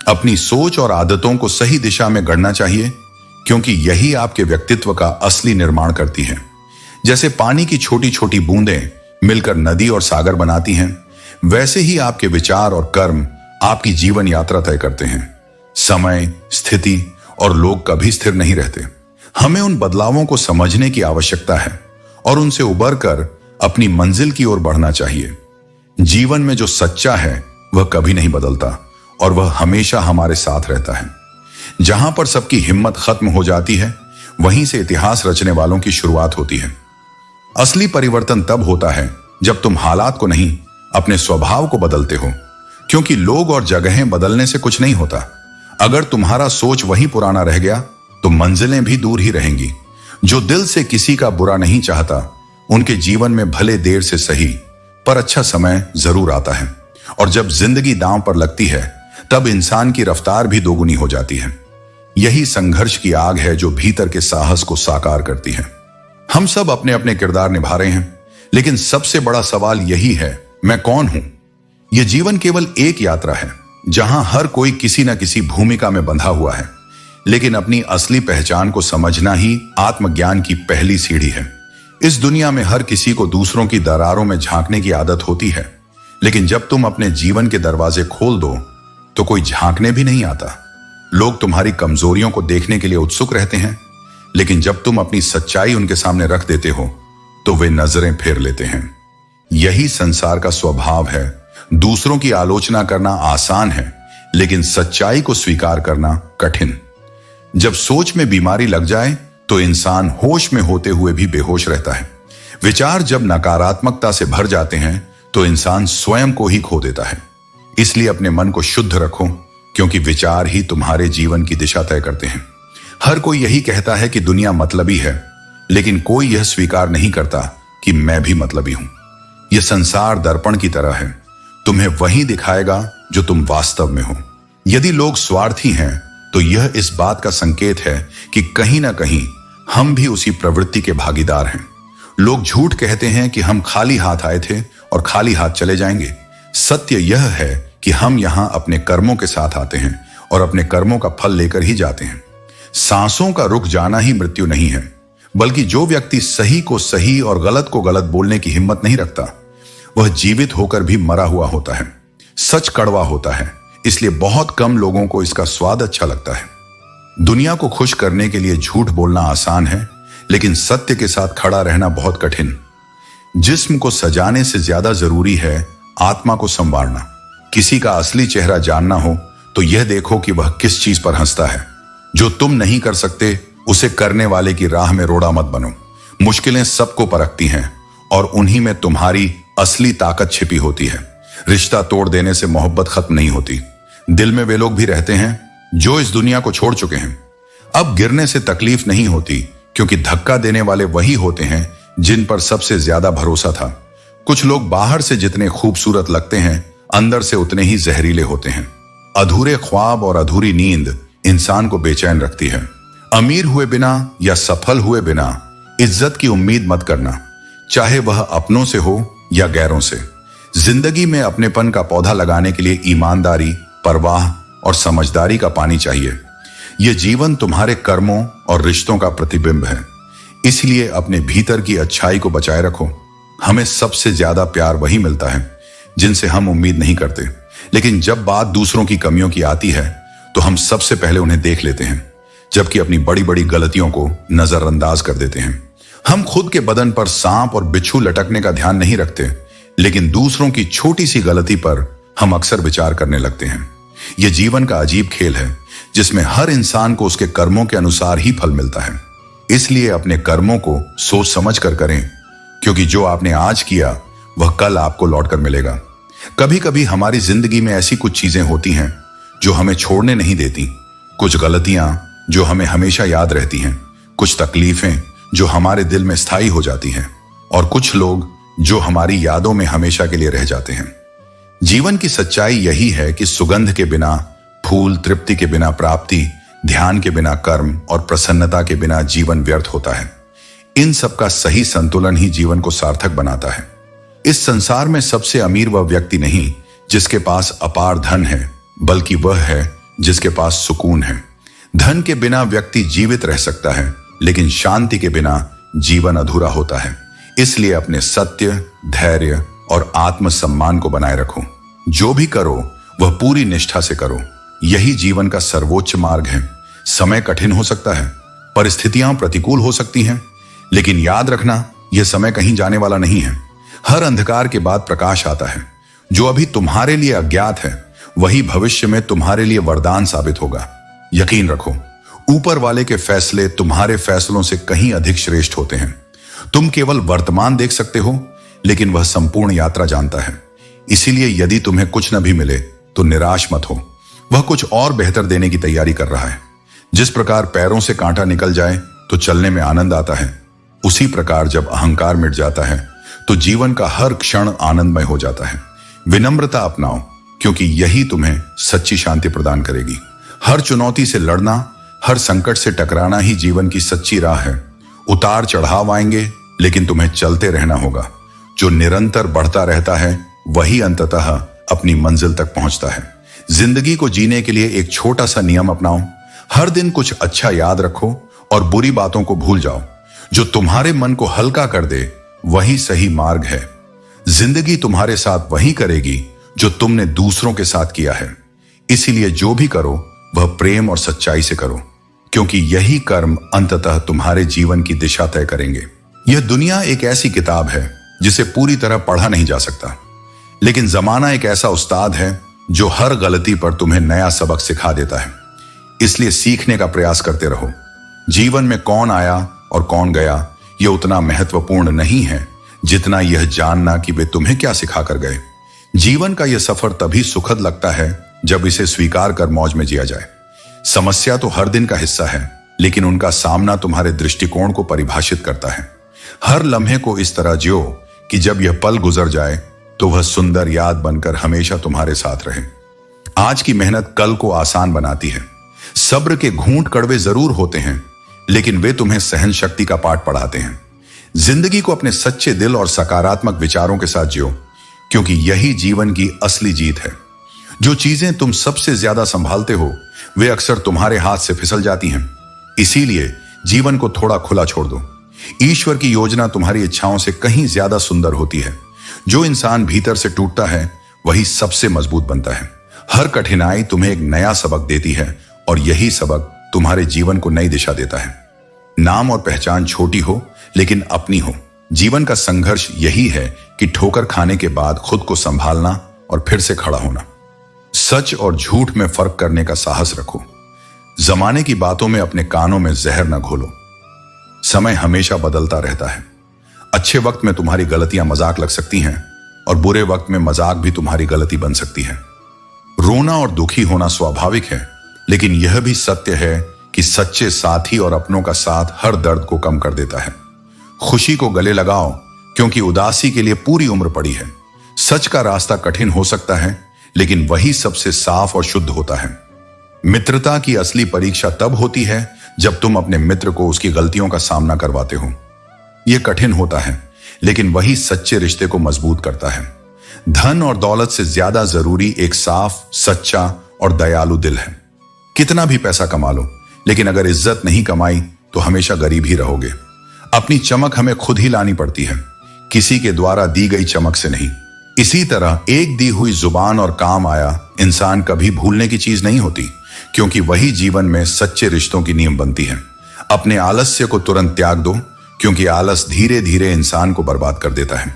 अपनी सोच और आदतों को सही दिशा में गढ़ना चाहिए, क्योंकि यही आपके व्यक्तित्व का असली निर्माण करती है। जैसे पानी की छोटी छोटी बूंदें मिलकर नदी और सागर बनाती हैं, वैसे ही आपके विचार और कर्म आपकी जीवन यात्रा तय करते हैं। समय, स्थिति और लोग कभी स्थिर नहीं रहते। हमें उन बदलावों को समझने की आवश्यकता है और उनसे उबरकर अपनी मंजिल की ओर बढ़ना चाहिए। जीवन में जो सच्चा है वह कभी नहीं बदलता, और वह हमेशा हमारे साथ रहता है। जहां पर सबकी हिम्मत खत्म हो जाती है, वहीं से इतिहास रचने वालों की शुरुआत होती है। असली परिवर्तन तब होता है जब तुम हालात को नहीं, अपने स्वभाव को बदलते हो, क्योंकि लोग और जगहें बदलने से कुछ नहीं होता। अगर तुम्हारा सोच वही पुराना रह गया तो मंजिलें भी दूर ही रहेंगी। जो दिल से किसी का बुरा नहीं चाहता, उनके जीवन में भले देर से सही पर अच्छा समय जरूर आता है। और जब जिंदगी दांव पर लगती है, तब इंसान की रफ्तार भी दोगुनी हो जाती है। यही संघर्ष की आग है जो भीतर के साहस को साकार करती है। हम सब अपने अपने किरदार निभा रहे हैं, लेकिन सबसे बड़ा सवाल यही है, मैं कौन हूं? यह जीवन केवल एक यात्रा है जहां हर कोई किसी न किसी भूमिका में बंधा हुआ है, लेकिन अपनी असली पहचान को समझना ही आत्मज्ञान की पहली सीढ़ी है। इस दुनिया में हर किसी को दूसरों की दरारों में झांकने की आदत होती है, लेकिन जब तुम अपने जीवन के दरवाजे खोल दो तो कोई झांकने भी नहीं आता। लोग तुम्हारी कमजोरियों को देखने के लिए उत्सुक रहते हैं, लेकिन जब तुम अपनी सच्चाई उनके सामने रख देते हो तो वे नजरें फेर लेते हैं। यही संसार का स्वभाव है। दूसरों की आलोचना करना आसान है, लेकिन सच्चाई को स्वीकार करना कठिन। जब सोच में बीमारी लग जाए तो इंसान होश में होते हुए भी बेहोश रहता है। विचार जब नकारात्मकता से भर जाते हैं तो इंसान स्वयं को ही खो देता है। इसलिए अपने मन को शुद्ध रखो, क्योंकि विचार ही तुम्हारे जीवन की दिशा तय करते हैं। हर कोई यही कहता है कि दुनिया मतलबी है, लेकिन कोई यह स्वीकार नहीं करता कि मैं भी मतलबी हूं। यह संसार दर्पण की तरह है, तुम्हें वही दिखाएगा जो तुम वास्तव में हो। यदि लोग स्वार्थी हैं तो यह इस बात का संकेत है कि कहीं ना कहीं हम भी उसी प्रवृत्ति के भागीदार हैं। लोग झूठ कहते हैं कि हम खाली हाथ आए थे और खाली हाथ चले जाएंगे। सत्य यह है कि हम यहां अपने कर्मों के साथ आते हैं और अपने कर्मों का फल लेकर ही जाते हैं। सांसों का रुक जाना ही मृत्यु नहीं है, बल्कि जो व्यक्ति सही को सही और गलत को गलत बोलने की हिम्मत नहीं रखता, वह जीवित होकर भी मरा हुआ होता है। सच कड़वा होता है, इसलिए बहुत कम लोगों को इसका स्वाद अच्छा लगता है। दुनिया को खुश करने के लिए झूठ बोलना आसान है, लेकिन सत्य के साथ खड़ा रहना बहुत कठिन। जिस्म को सजाने से ज्यादा जरूरी है आत्मा को संवारना। किसी का असली चेहरा जानना हो तो यह देखो कि वह किस चीज पर हंसता है। जो तुम नहीं कर सकते उसे करने वाले की राह में रोड़ा मत बनो। मुश्किलें सबको परखती हैं और उन्हीं में तुम्हारी असली ताकत छिपी होती है। रिश्ता तोड़ देने से मोहब्बत खत्म नहीं होती। दिल में वे लोग भी रहते हैं जो इस दुनिया को छोड़ चुके हैं। अब गिरने से तकलीफ नहीं होती, क्योंकि धक्का देने वाले वही होते हैं जिन पर सबसे ज्यादा भरोसा था। कुछ लोग बाहर से जितने खूबसूरत लगते हैं, अंदर से उतने ही जहरीले होते हैं। अधूरे ख्वाब और अधूरी नींद इंसान को बेचैन रखती है। अमीर हुए बिना या सफल हुए बिना इज्जत की उम्मीद मत करना, चाहे वह अपनों से हो या गैरों से। जिंदगी में अपनेपन का पौधा लगाने के लिए ईमानदारी, परवाह और समझदारी का पानी चाहिए। यह जीवन तुम्हारे कर्मों और रिश्तों का प्रतिबिंब है, इसलिए अपने भीतर की अच्छाई को बचाए रखो। हमें सबसे ज्यादा प्यार वही मिलता है जिनसे हम उम्मीद नहीं करते, लेकिन जब बात दूसरों की कमियों की आती है तो हम सबसे पहले उन्हें देख लेते हैं, जबकि अपनी बड़ी बड़ी गलतियों को नजरअंदाज कर देते हैं। हम खुद के बदन पर सांप और बिच्छू लटकने का ध्यान नहीं रखते, लेकिन दूसरों की छोटी सी गलती पर हम अक्सर विचार करने लगते हैं। यह जीवन का अजीब खेल है जिसमें हर इंसान को उसके कर्मों के अनुसार ही फल मिलता है। इसलिए अपने कर्मों को सोच समझ कर करें, क्योंकि जो आपने आज किया वह कल आपको लौटकर मिलेगा। कभी कभी हमारी जिंदगी में ऐसी कुछ चीजें होती हैं जो हमें छोड़ने नहीं देती, कुछ गलतियां जो हमें हमेशा याद रहती हैं, कुछ तकलीफें जो हमारे दिल में स्थायी हो जाती हैं, और कुछ लोग जो हमारी यादों में हमेशा के लिए रह जाते हैं। जीवन की सच्चाई यही है कि सुगंध के बिना फूल, तृप्ति के बिना प्राप्ति, ध्यान के बिना कर्म और प्रसन्नता के बिना जीवन व्यर्थ होता है। इन सब का सही संतुलन ही जीवन को सार्थक बनाता है। इस संसार में सबसे अमीर वह व्यक्ति नहीं जिसके पास अपार धन है, बल्कि वह है जिसके पास सुकून है। धन के बिना व्यक्ति जीवित रह सकता है, लेकिन शांति के बिना जीवन अधूरा होता है। इसलिए अपने सत्य, धैर्य और आत्मसम्मान को बनाए रखो। जो भी करो वह पूरी निष्ठा से करो। यही जीवन का सर्वोच्च मार्ग है। समय कठिन हो सकता है, परिस्थितियां प्रतिकूल हो सकती हैं, लेकिन याद रखना यह समय कहीं जाने वाला नहीं है। हर अंधकार के बाद प्रकाश आता है। जो अभी तुम्हारे लिए अज्ञात है वही भविष्य में तुम्हारे लिए वरदान साबित होगा। यकीन रखो, ऊपर वाले के फैसले तुम्हारे फैसलों से कहीं अधिक श्रेष्ठ होते हैं। तुम केवल वर्तमान देख सकते हो, लेकिन वह संपूर्ण यात्रा जानता है। इसीलिए यदि तुम्हें कुछ न भी मिले तो निराश मत हो। वह कुछ और बेहतर देने की तैयारी कर रहा है। जिस प्रकार पैरों से कांटा निकल जाए तो चलने में आनंद आता है, उसी प्रकार जब अहंकार मिट जाता है तो जीवन का हर क्षण आनंदमय हो जाता है। विनम्रता अपनाओ, क्योंकि यही तुम्हें सच्ची शांति प्रदान करेगी। हर चुनौती से लड़ना, हर संकट से टकराना ही जीवन की सच्ची राह है। उतार चढ़ाव आएंगे, लेकिन तुम्हें चलते रहना होगा। जो निरंतर बढ़ता रहता है वही अंततः अपनी मंजिल तक पहुंचता है। जिंदगी को जीने के लिए एक छोटा सा नियम अपनाओ। हर दिन कुछ अच्छा याद रखो और बुरी बातों को भूल जाओ। जो तुम्हारे मन को हल्का कर दे वही सही मार्ग है। जिंदगी तुम्हारे साथ वही करेगी जो तुमने दूसरों के साथ किया है। इसीलिए जो भी करो वह प्रेम और सच्चाई से करो, क्योंकि यही कर्म अंततः तुम्हारे जीवन की दिशा तय करेंगे। यह दुनिया एक ऐसी किताब है जिसे पूरी तरह पढ़ा नहीं जा सकता, लेकिन जमाना एक ऐसा उस्ताद है जो हर गलती पर तुम्हें नया सबक सिखा देता है। इसलिए सीखने का प्रयास करते रहो। जीवन में कौन आया और कौन गया यह उतना महत्वपूर्ण नहीं है जितना यह जानना कि वे तुम्हें क्या सिखा कर गए। जीवन का यह सफर तभी सुखद लगता है जब इसे स्वीकार कर मौज में जिया जाए। समस्या तो हर दिन का हिस्सा है, लेकिन उनका सामना तुम्हारे दृष्टिकोण को परिभाषित करता है। हर लम्हे को इस तरह जियो कि जब यह पल गुजर जाए तो वह सुंदर याद बनकर हमेशा तुम्हारे साथ रहे। आज की मेहनत कल को आसान बनाती है। सब्र के घूंट कड़वे जरूर होते हैं, लेकिन वे तुम्हें सहन शक्ति का पाठ पढ़ाते हैं। जिंदगी को अपने सच्चे दिल और सकारात्मक विचारों के साथ जियो, क्योंकि यही जीवन की असली जीत है। जो चीजें तुम सबसे ज्यादा संभालते हो वे अक्सर तुम्हारे हाथ से फिसल जाती हैं। इसीलिए जीवन को थोड़ा खुला छोड़ दो। ईश्वर की योजना तुम्हारी इच्छाओं से कहीं ज्यादा सुंदर होती है। जो इंसान भीतर से टूटता है वही सबसे मजबूत बनता है। हर कठिनाई तुम्हें एक नया सबक देती है, और यही सबक तुम्हारे जीवन को नई दिशा देता है। नाम और पहचान छोटी हो लेकिन अपनी हो। जीवन का संघर्ष यही है कि ठोकर खाने के बाद खुद को संभालना और फिर से खड़ा होना। सच और झूठ में फर्क करने का साहस रखो। जमाने की बातों में अपने कानों में जहर न घोलो। समय हमेशा बदलता रहता है। अच्छे वक्त में तुम्हारी गलतियां मजाक लग सकती हैं, और बुरे वक्त में मजाक भी तुम्हारी गलती बन सकती है। रोना और दुखी होना स्वाभाविक है, लेकिन यह भी सत्य है कि सच्चे साथी और अपनों का साथ हर दर्द को कम कर देता है। खुशी को गले लगाओ, क्योंकि उदासी के लिए पूरी उम्र पड़ी है। सच का रास्ता कठिन हो सकता है, लेकिन वही सबसे साफ और शुद्ध होता है। मित्रता की असली परीक्षा तब होती है जब तुम अपने मित्र को उसकी गलतियों का सामना करवाते हो। यह कठिन होता है, लेकिन वही सच्चे रिश्ते को मजबूत करता है। धन और दौलत से ज्यादा जरूरी एक साफ, सच्चा और दयालु दिल है। कितना भी पैसा कमा लो, लेकिन अगर इज्जत नहीं कमाई तो हमेशा गरीब ही रहोगे। अपनी चमक हमें खुद ही लानी पड़ती है, किसी के द्वारा दी गई चमक से नहीं। इसी तरह एक दी हुई जुबान और काम आया इंसान कभी भूलने की चीज नहीं होती, क्योंकि वही जीवन में सच्चे रिश्तों की नींव बनती है। अपने आलस्य को तुरंत त्याग दो, क्योंकि आलस धीरे धीरे इंसान को बर्बाद कर देता है।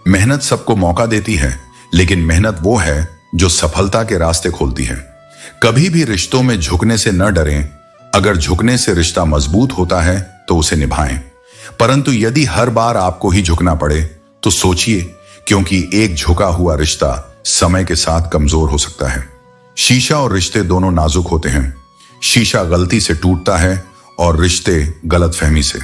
मेहनत सबको मौका देती है, लेकिन मेहनत वो है जो सफलता के रास्ते खोलती है। कभी भी रिश्तों में झुकने से न डरें। अगर झुकने से रिश्ता मजबूत होता है तो उसे निभाएं, परंतु यदि हर बार आपको ही झुकना पड़े तो सोचिए, क्योंकि एक झुका हुआ रिश्ता समय के साथ कमजोर हो सकता है। शीशा और रिश्ते दोनों नाजुक होते हैं। शीशा गलती से टूटता है और रिश्ते गलतफहमी से।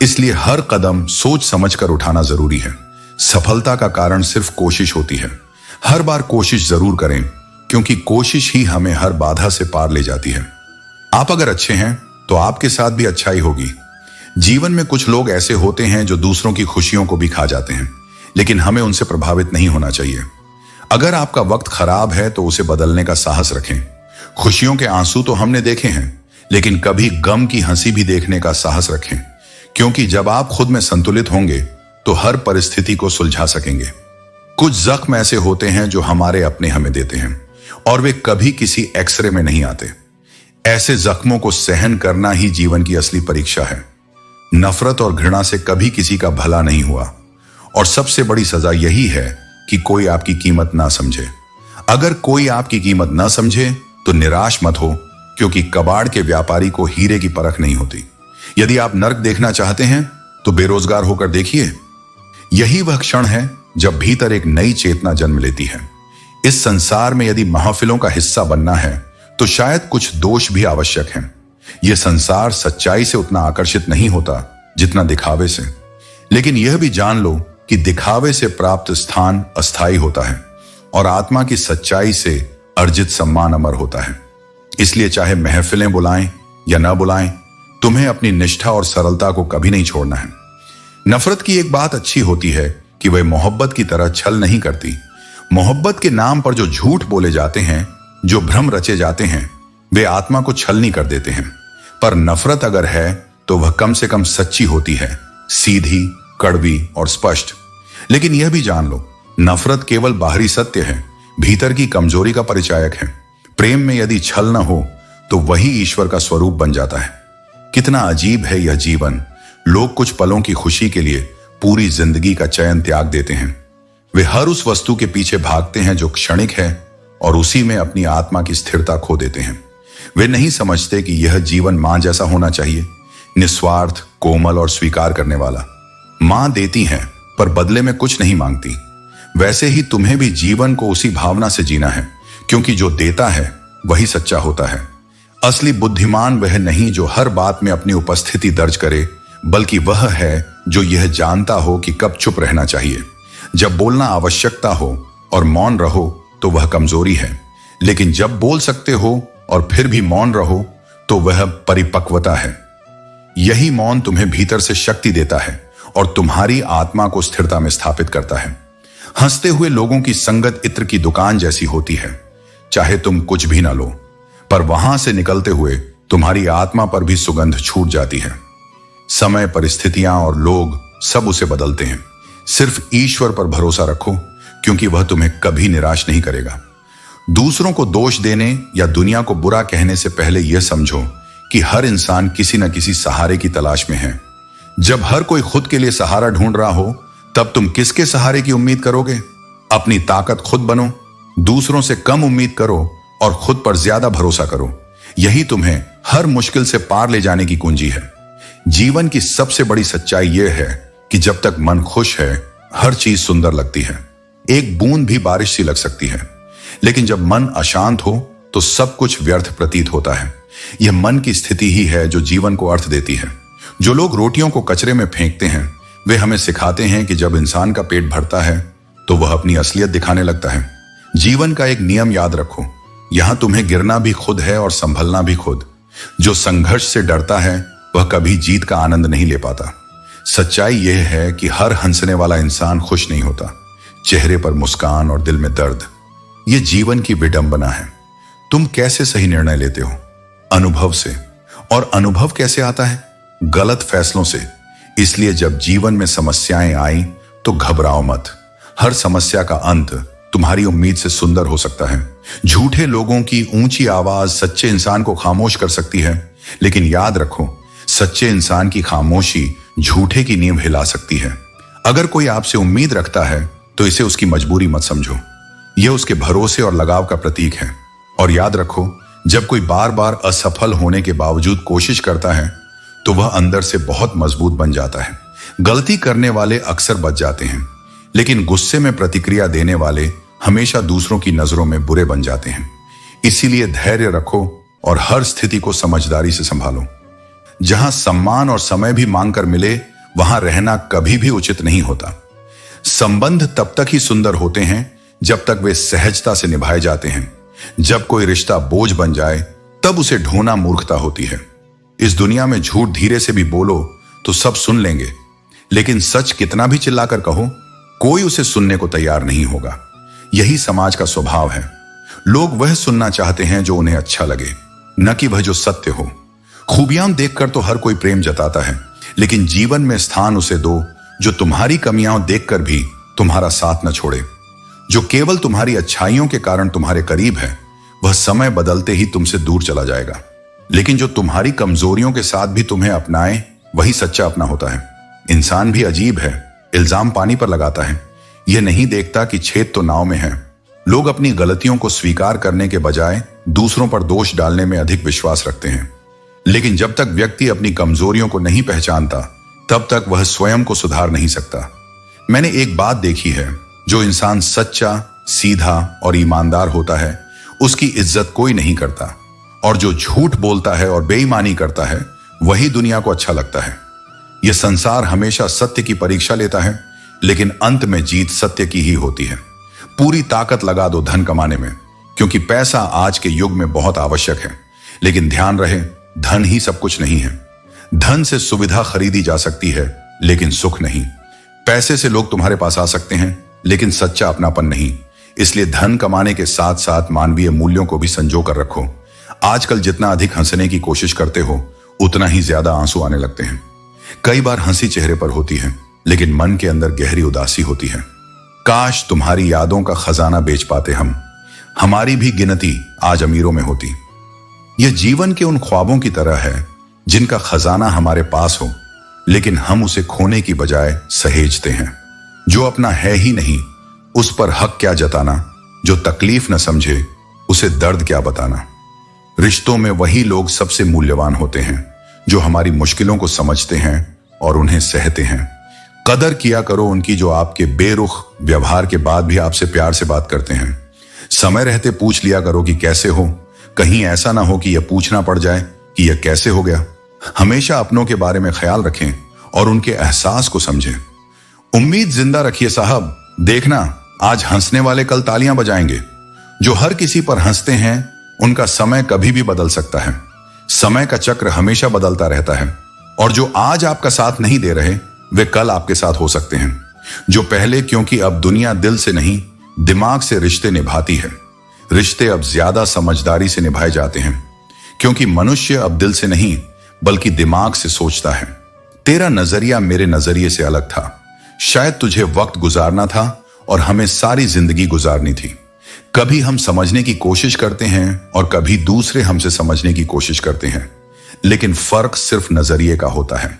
इसलिए हर कदम सोच समझकर उठाना जरूरी है। सफलता का कारण सिर्फ कोशिश होती है। हर बार कोशिश जरूर करें, क्योंकि कोशिश ही हमें हर बाधा से पार ले जाती है। आप अगर अच्छे हैं तो आपके साथ भी अच्छाई होगी। जीवन में कुछ लोग ऐसे होते हैं जो दूसरों की खुशियों को भी खा जाते हैं, लेकिन हमें उनसे प्रभावित नहीं होना चाहिए। अगर आपका वक्त खराब है तो उसे बदलने का साहस रखें। खुशियों के आंसू तो हमने देखे हैं, लेकिन कभी गम की हंसी भी देखने का साहस रखें, क्योंकि जब आप खुद में संतुलित होंगे तो हर परिस्थिति को सुलझा सकेंगे। कुछ जख्म ऐसे होते हैं जो हमारे अपने हमें देते हैं, और वे कभी किसी एक्सरे में नहीं आते। ऐसे जख्मों को सहन करना ही जीवन की असली परीक्षा है। नफरत और घृणा से कभी किसी का भला नहीं हुआ, और सबसे बड़ी सजा यही है कि कोई आपकी कीमत ना समझे। अगर कोई आपकी कीमत ना समझे तो निराश मत हो, क्योंकि कबाड़ के व्यापारी को हीरे की परख नहीं होती। यदि आप नर्क देखना चाहते हैं तो बेरोजगार होकर देखिए। यही वह क्षण है जब भीतर एक नई चेतना जन्म लेती है। इस संसार में यदि महफिलों का हिस्सा बनना है तो शायद कुछ दोष भी आवश्यक हैं। यह संसार सच्चाई से उतना आकर्षित नहीं होता जितना दिखावे से, लेकिन यह भी जान लो कि दिखावे से प्राप्त स्थान अस्थायी होता है और आत्मा की सच्चाई से अर्जित सम्मान अमर होता है। इसलिए चाहे महफिलें बुलाएं या न बुलाएं, तुम्हें अपनी निष्ठा और सरलता को कभी नहीं छोड़ना है। नफरत की एक बात अच्छी होती है कि वह मोहब्बत की तरह छल नहीं करती। मोहब्बत के नाम पर जो झूठ बोले जाते हैं, जो भ्रम रचे जाते हैं, वे आत्मा को छलनी कर देते हैं। पर नफरत अगर है तो वह कम से कम सच्ची होती है, सीधी, कड़वी और स्पष्ट। लेकिन यह भी जान लो, नफरत केवल बाहरी सत्य है, भीतर की कमजोरी का परिचायक है। प्रेम में यदि छल न हो तो वही ईश्वर का स्वरूप बन जाता है। कितना अजीब है यह जीवन। लोग कुछ पलों की खुशी के लिए पूरी जिंदगी का चयन त्याग देते हैं। वे हर उस वस्तु के पीछे भागते हैं जो क्षणिक है, और उसी में अपनी आत्मा की स्थिरता खो देते हैं। वे नहीं समझते कि यह जीवन मां जैसा होना चाहिए, निस्वार्थ, कोमल और स्वीकार करने वाला। मां देती है पर बदले में कुछ नहीं मांगती। वैसे ही तुम्हें भी जीवन को उसी भावना से जीना है, क्योंकि जो देता है वही सच्चा होता है। असली बुद्धिमान वह नहीं जो हर बात में अपनी उपस्थिति दर्ज करे, बल्कि वह है जो यह जानता हो कि कब चुप रहना चाहिए। जब बोलना आवश्यकता हो और मौन रहो तो वह कमजोरी है, लेकिन जब बोल सकते हो और फिर भी मौन रहो तो वह परिपक्वता है। यही मौन तुम्हें भीतर से शक्ति देता है और तुम्हारी आत्मा को स्थिरता में स्थापित करता है। हंसते हुए लोगों की संगत इत्र की दुकान जैसी होती है। चाहे तुम कुछ भी ना लो, पर वहां से निकलते हुए तुम्हारी आत्मा पर भी सुगंध छूट जाती है। समय, परिस्थितियां और लोग सब उसे बदलते हैं। सिर्फ ईश्वर पर भरोसा रखो, क्योंकि वह तुम्हें कभी निराश नहीं करेगा। दूसरों को दोष देने या दुनिया को बुरा कहने से पहले यह समझो कि हर इंसान किसी न किसी सहारे की तलाश में है। जब हर कोई खुद के लिए सहारा ढूंढ रहा हो, तब तुम किसके सहारे की उम्मीद करोगे? अपनी ताकत खुद बनो, दूसरों से कम उम्मीद करो और खुद पर ज्यादा भरोसा करो। यही तुम्हें हर मुश्किल से पार ले जाने की कुंजी है। जीवन की सबसे बड़ी सच्चाई यह है कि जब तक मन खुश है, हर चीज सुंदर लगती है। एक बूंद भी बारिश सी लग सकती है, लेकिन जब मन अशांत हो तो सब कुछ व्यर्थ प्रतीत होता है। यह मन की स्थिति ही है जो जीवन को अर्थ देती है। जो लोग रोटियों को कचरे में फेंकते हैं वे हमें सिखाते हैं कि जब इंसान का पेट भरता है तो वह अपनी असलियत दिखाने लगता है। जीवन का एक नियम याद रखो, यहां तुम्हें गिरना भी खुद है और संभलना भी खुद। जो संघर्ष से डरता है वह कभी जीत का आनंद नहीं ले पाता। सच्चाई यह है कि हर हंसने वाला इंसान खुश नहीं होता। चेहरे पर मुस्कान और दिल में दर्द, यह जीवन की विडंबना है। तुम कैसे सही निर्णय लेते हो? अनुभव से। और अनुभव कैसे आता है? गलत फैसलों से। इसलिए जब जीवन में समस्याएं आई तो घबराओ मत। हर समस्या का अंत तुम्हारी उम्मीद से सुंदर हो सकता है। झूठे लोगों की ऊंची आवाज सच्चे इंसान को खामोश कर सकती है, लेकिन याद रखो, सच्चे इंसान की खामोशी झूठे की नींव हिला सकती है। अगर कोई आपसे उम्मीद रखता है तो इसे उसकी मजबूरी मत समझो, यह उसके भरोसे और लगाव का प्रतीक है। और याद रखो, जब कोई बार बार असफल होने के बावजूद कोशिश करता है तो वह अंदर से बहुत मजबूत बन जाता है। गलती करने वाले अक्सर बच जाते हैं, लेकिन गुस्से में प्रतिक्रिया देने वाले हमेशा दूसरों की नजरों में बुरे बन जाते हैं। इसीलिए धैर्य रखो और हर स्थिति को समझदारी से संभालो। जहां सम्मान और समय भी मांग कर मिले वहां रहना कभी भी उचित नहीं होता। संबंध तब तक ही सुंदर होते हैं जब तक वे सहजता से निभाए जाते हैं। जब कोई रिश्ता बोझ बन जाए तब उसे ढोना मूर्खता होती है। इस दुनिया में झूठ धीरे से भी बोलो तो सब सुन लेंगे, लेकिन सच कितना भी चिल्लाकर कहो कोई उसे सुनने को तैयार नहीं होगा। यही समाज का स्वभाव है। लोग वह सुनना चाहते हैं जो उन्हें अच्छा लगे, न कि वह जो सत्य हो। खूबियां देखकर तो हर कोई प्रेम जताता है, लेकिन जीवन में स्थान उसे दो जो तुम्हारी कमियां देखकर भी तुम्हारा साथ न छोड़े। जो केवल तुम्हारी अच्छाइयों के कारण तुम्हारे करीब है वह समय बदलते ही तुमसे दूर चला जाएगा। लेकिन जो तुम्हारी कमजोरियों के साथ भी तुम्हें अपनाए वही सच्चा अपना होता है। इंसान भी अजीब है, इल्जाम पानी पर लगाता है, यह नहीं देखता कि छेद तो नाव में है। लोग अपनी गलतियों को स्वीकार करने के बजाय दूसरों पर दोष डालने में अधिक विश्वास रखते हैं। लेकिन जब तक व्यक्ति अपनी कमजोरियों को नहीं पहचानता तब तक वह स्वयं को सुधार नहीं सकता। मैंने एक बात देखी है, जो इंसान सच्चा, सीधा और ईमानदार होता है उसकी इज्जत कोई नहीं करता, और जो झूठ बोलता है और बेईमानी करता है वही दुनिया को अच्छा लगता है। यह संसार हमेशा सत्य की परीक्षा लेता है, लेकिन अंत में जीत सत्य की ही होती है। पूरी ताकत लगा दो धन कमाने में, क्योंकि पैसा आज के युग में बहुत आवश्यक है, लेकिन ध्यान रहे धन ही सब कुछ नहीं है। धन से सुविधा खरीदी जा सकती है, लेकिन सुख नहीं। पैसे से लोग तुम्हारे पास आ सकते हैं, लेकिन सच्चा अपनापन नहीं। इसलिए धन कमाने के साथ साथ मानवीय मूल्यों को भी संजो कर रखो। आजकल जितना अधिक हंसने की कोशिश करते हो उतना ही ज्यादा आंसू आने लगते हैं। कई बार हंसी चेहरे पर होती है, लेकिन मन के अंदर गहरी उदासी होती है। काश तुम्हारी यादों का खजाना बेच पाते हम, हमारी भी गिनती आज अमीरों में होती। यह जीवन के उन ख्वाबों की तरह है जिनका खजाना हमारे पास हो, लेकिन हम उसे खोने की बजाय सहेजते हैं। जो अपना है ही नहीं उस पर हक क्या जताना, जो तकलीफ न समझे उसे दर्द क्या बताना। रिश्तों में वही लोग सबसे मूल्यवान होते हैं जो हमारी मुश्किलों को समझते हैं और उन्हें सहते हैं। कदर किया करो उनकी जो आपके बेरुख व्यवहार के बाद भी आपसे प्यार से बात करते हैं। समय रहते पूछ लिया करो कि कैसे हो, कहीं ऐसा ना हो कि यह पूछना पड़ जाए कि यह कैसे हो गया। हमेशा अपनों के बारे में ख्याल रखें और उनके एहसास को समझें। उम्मीद जिंदा रखिए साहब, देखना आज हंसने वाले कल तालियां बजाएंगे। जो हर किसी पर हंसते हैं उनका समय कभी भी बदल सकता है। समय का चक्र हमेशा बदलता रहता है, और जो आज आपका साथ नहीं दे रहे वे कल आपके साथ हो सकते हैं। जो पहले, क्योंकि अब दुनिया दिल से नहीं दिमाग से रिश्ते निभाती है। रिश्ते अब ज्यादा समझदारी से निभाए जाते हैं, क्योंकि मनुष्य अब दिल से नहीं बल्कि दिमाग से सोचता है। तेरा नजरिया मेरे नजरिए से अलग था। शायद तुझे वक्त गुजारना था और हमें सारी जिंदगी गुजारनी थी। कभी हम समझने की कोशिश करते हैं और कभी दूसरे हमसे समझने की कोशिश करते हैं, लेकिन फर्क सिर्फ नजरिए का होता है।